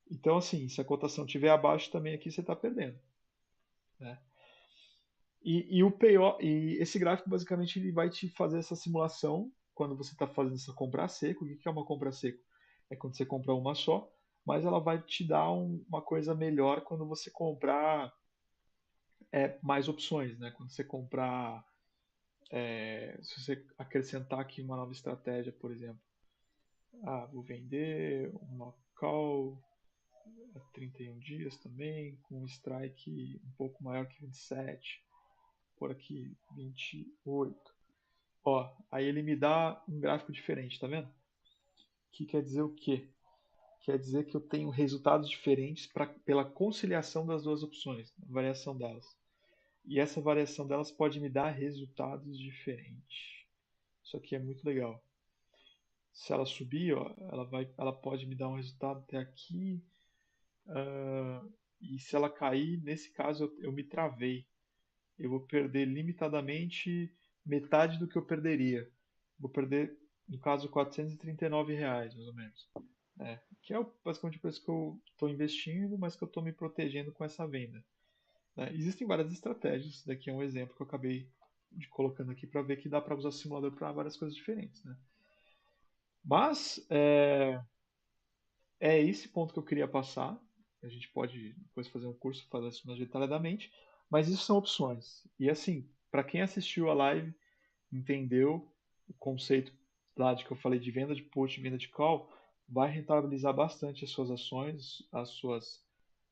Então, assim, se a cotação estiver abaixo também aqui, você está perdendo. Né? E esse gráfico, basicamente, ele vai te fazer essa simulação quando você está fazendo essa compra a seco. O que é uma compra a seco? É quando você compra uma só, mas ela vai te dar uma coisa melhor quando você comprar mais opções. Né? Quando você comprar se você acrescentar aqui uma nova estratégia, por exemplo, vou vender uma call a 31 dias também, com um strike um pouco maior que 27, por aqui 28. Ó, aí ele me dá um gráfico diferente, tá vendo? Que quer dizer o quê? Quer dizer que eu tenho resultados diferentes pela conciliação das duas opções, a variação delas. E essa variação delas pode me dar resultados diferentes. Isso aqui é muito legal. Se ela subir, ó, ela pode me dar um resultado até aqui. E se ela cair, nesse caso eu me travei. Eu vou perder limitadamente metade do que eu perderia. Vou perder, no caso, R$ 439, mais ou menos. Que é basicamente o preço que eu estou investindo, mas que eu estou me protegendo com essa venda. Existem várias estratégias. Esse daqui é um exemplo que eu acabei de colocando aqui para ver que dá para usar o simulador para várias coisas diferentes. Né? Mas é esse ponto que eu queria passar. A gente pode depois fazer um curso fazer isso mais detalhadamente, mas isso são opções. E assim, para quem assistiu a live, entendeu o conceito lá de que eu falei de venda de put e venda de call, vai rentabilizar bastante as suas ações, as suas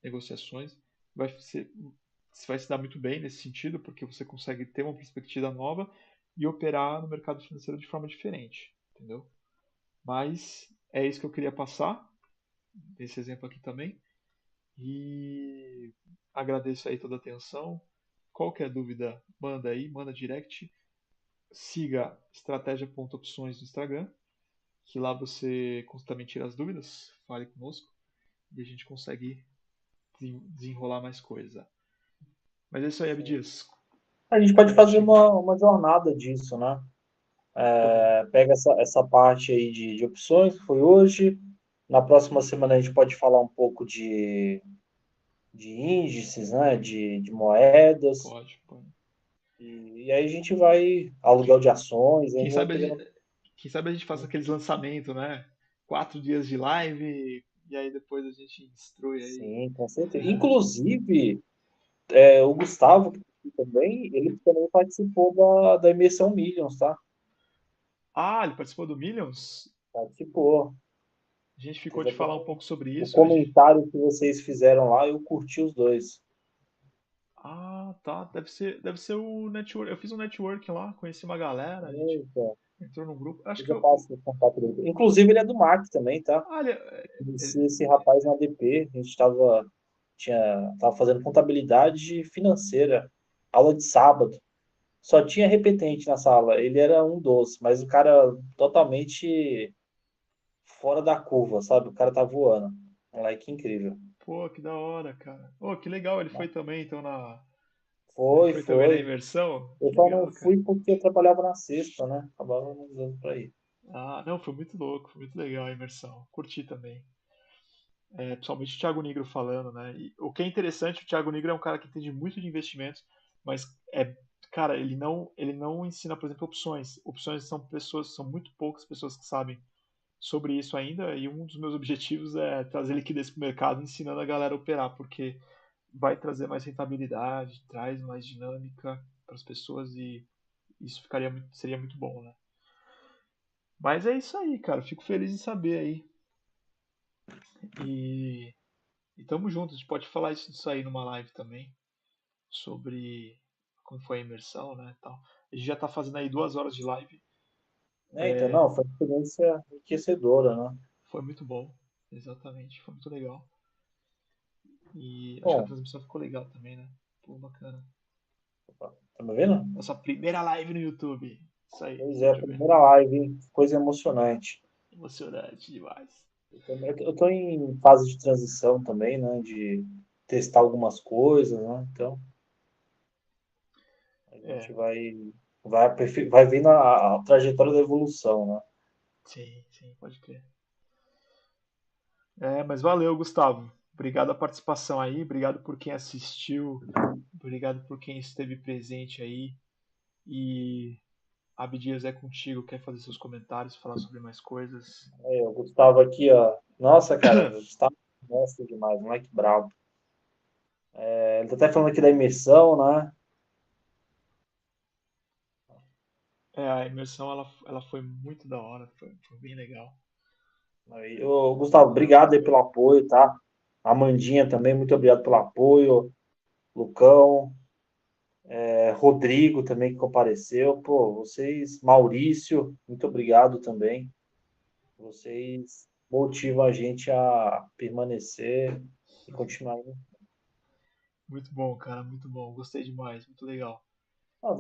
negociações. Vai se dar muito bem nesse sentido, porque você consegue ter uma perspectiva nova e operar no mercado financeiro de forma diferente, entendeu? Mas é isso que eu queria passar, desse exemplo aqui também. E agradeço aí toda a atenção. Qualquer dúvida, manda aí, manda direct. Siga estratégia.opções no Instagram, que lá você constantemente tira as dúvidas, fale conosco e a gente consegue desenrolar mais coisa. Mas é isso aí, Abdias. A gente pode fazer uma jornada disso, né? Pega essa parte aí de opções, que foi hoje. Na próxima semana a gente pode falar um pouco de índices, né? De moedas. Pode. E aí a gente vai, aluguel de ações, Quem aí vamos sabe a pegando. gente, quem sabe a gente faça aqueles lançamentos, né? 4 dias de live e aí depois a gente instrui aí. Sim, com certeza. Inclusive, o Gustavo que tá aqui também, ele também participou da imersão Millions, tá? Ah, ele participou do Millions? Participou. A gente ficou Fez de até falar um pouco sobre o isso hoje. comentário que vocês fizeram lá, eu curti os dois. Ah, tá. Deve ser o network. Eu fiz um network lá, conheci uma galera, a gente Eita, entrou num grupo. Acho eu que já eu. passo o contato dele. Inclusive, ele é do MAC também, tá? Olha, Conheci esse rapaz na ADP, a gente tava fazendo contabilidade financeira, aula de sábado. Só tinha repetente na sala, ele era um dos, mas o cara totalmente fora da curva, sabe? O cara tá voando. Moleque incrível. pô, que da hora, cara. Pô, que legal, ele foi também, então, Ele Foi, foi também na foi. imersão? Eu Que só não legal, cara. fui porque eu trabalhava na sexta, né? Acabava não dando pra ir. Ah, não, foi muito louco, foi muito legal a imersão. Curti também. Principalmente o Thiago Nigro falando, né? E o que é interessante, o Thiago Nigro é um cara que entende muito de investimentos, mas cara, ele não ensina, por exemplo, opções. Opções são muito poucas pessoas que sabem sobre isso ainda, e um dos meus objetivos é trazer liquidez para o mercado, ensinando a galera a operar, porque vai trazer mais rentabilidade, traz mais dinâmica para as pessoas e isso seria muito bom, né? Mas é isso aí, cara. Fico feliz em saber aí. E, e tamo junto. A gente pode falar disso aí numa live também, sobre como foi a imersão, né? Tal. A gente já tá fazendo aí 2 horas de live. Então, não, foi uma experiência enriquecedora, né? Foi muito bom. Exatamente. Foi muito legal. E acho que a Bom, transmissão ficou legal também, né? Pô, bacana. tá me vendo? Nossa primeira live no YouTube. Isso aí. Pois é, Deixa eu ver. primeira live, hein? Coisa emocionante. Emocionante demais. Eu tô em fase de transição também, né? De testar algumas coisas, né? Então, a gente É, vai vendo a trajetória da evolução, né? sim, sim, pode crer. Mas valeu, Gustavo. Obrigado a participação aí, obrigado por quem assistiu, obrigado por quem esteve presente aí. E Abdias é contigo, quer fazer seus comentários, falar sobre mais coisas? Aí, o Gustavo aqui, ó. Nossa, cara, o Gustavo é monstro demais, moleque brabo. Ele tá até falando aqui da imersão, né? A imersão ela foi muito da hora, foi bem legal. Aí, ô, Gustavo, obrigado aí pelo apoio, tá? Amandinha também, muito obrigado pelo apoio. Lucão, Rodrigo também que compareceu. Pô, vocês, Maurício, muito obrigado também. Vocês motivam a gente a permanecer e continuar indo. Muito bom, cara, muito bom. Gostei demais, muito legal.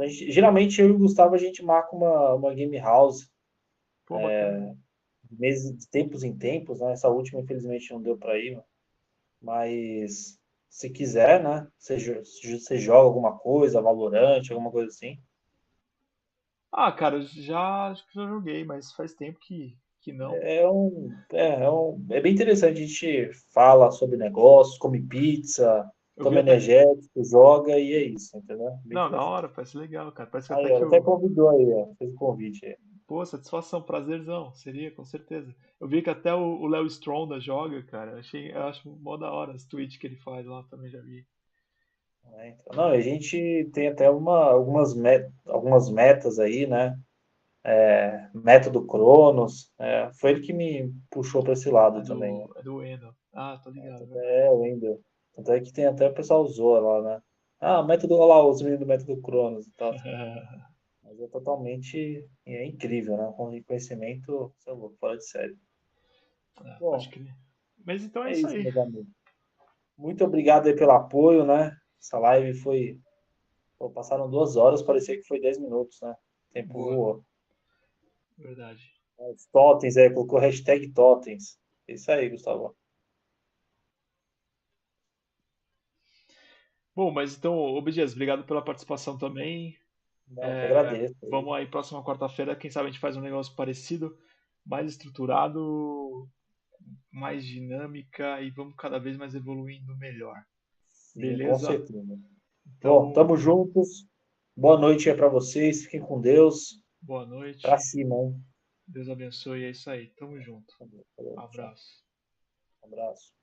Geralmente eu e o Gustavo a gente marca uma game house Pô, bacana. de tempos em tempos, né? Essa última infelizmente não deu para ir, mas se quiser, né? Você joga alguma coisa, Valorant, alguma coisa assim. Ah, cara, acho que já joguei, mas faz tempo que não. É bem interessante. A gente fala sobre negócios, come pizza, Eu vi toma até. energético, joga e é isso, entendeu? Bem Não, da interessante. hora, parece legal, cara. Parece que até Aí, que ó, até eu. convidou aí, ó, fez o convite aí. Pô, satisfação, prazerzão, seria, com certeza. Eu vi que até o Léo Stronda joga, cara. Eu acho mó da hora as tweets que ele faz lá, também já vi. Né? Então, não, a gente tem até algumas metas aí, né? Método Cronos, foi ele que me puxou para esse lado também. É do Eno. Ah, tô ligado, é verdade. É, o Wendel. Tanto é que tem até o pessoal zoa lá, né? Ah, método, olha lá, os meninos do método Cronos e tal. Mas é totalmente incrível, né? Com reconhecimento, sei lá, fora de série. Pode Bom, crer. Mas então é é isso isso, aí. meus amigos. Muito obrigado aí pelo apoio, né? Essa live foi. Pô, passaram 2 horas, parecia que foi 10 minutos, né? O tempo Boa, voou. verdade. Os totens aí, colocou hashtag totens. É isso aí, Gustavo. Bom, mas então, Obedias, obrigado pela participação também. Não, que agradeço. Vamos aí, próxima quarta-feira, quem sabe a gente faz um negócio parecido, mais estruturado, mais dinâmica e vamos cada vez mais evoluindo melhor. Sim, com Beleza? certeza. Bom, Então, tamo juntos. Boa noite aí para vocês. Fiquem com Deus. Boa noite. Para cima, hein? Deus abençoe. É isso aí. Tamo junto. Falou, tchau. Abraço. Um abraço.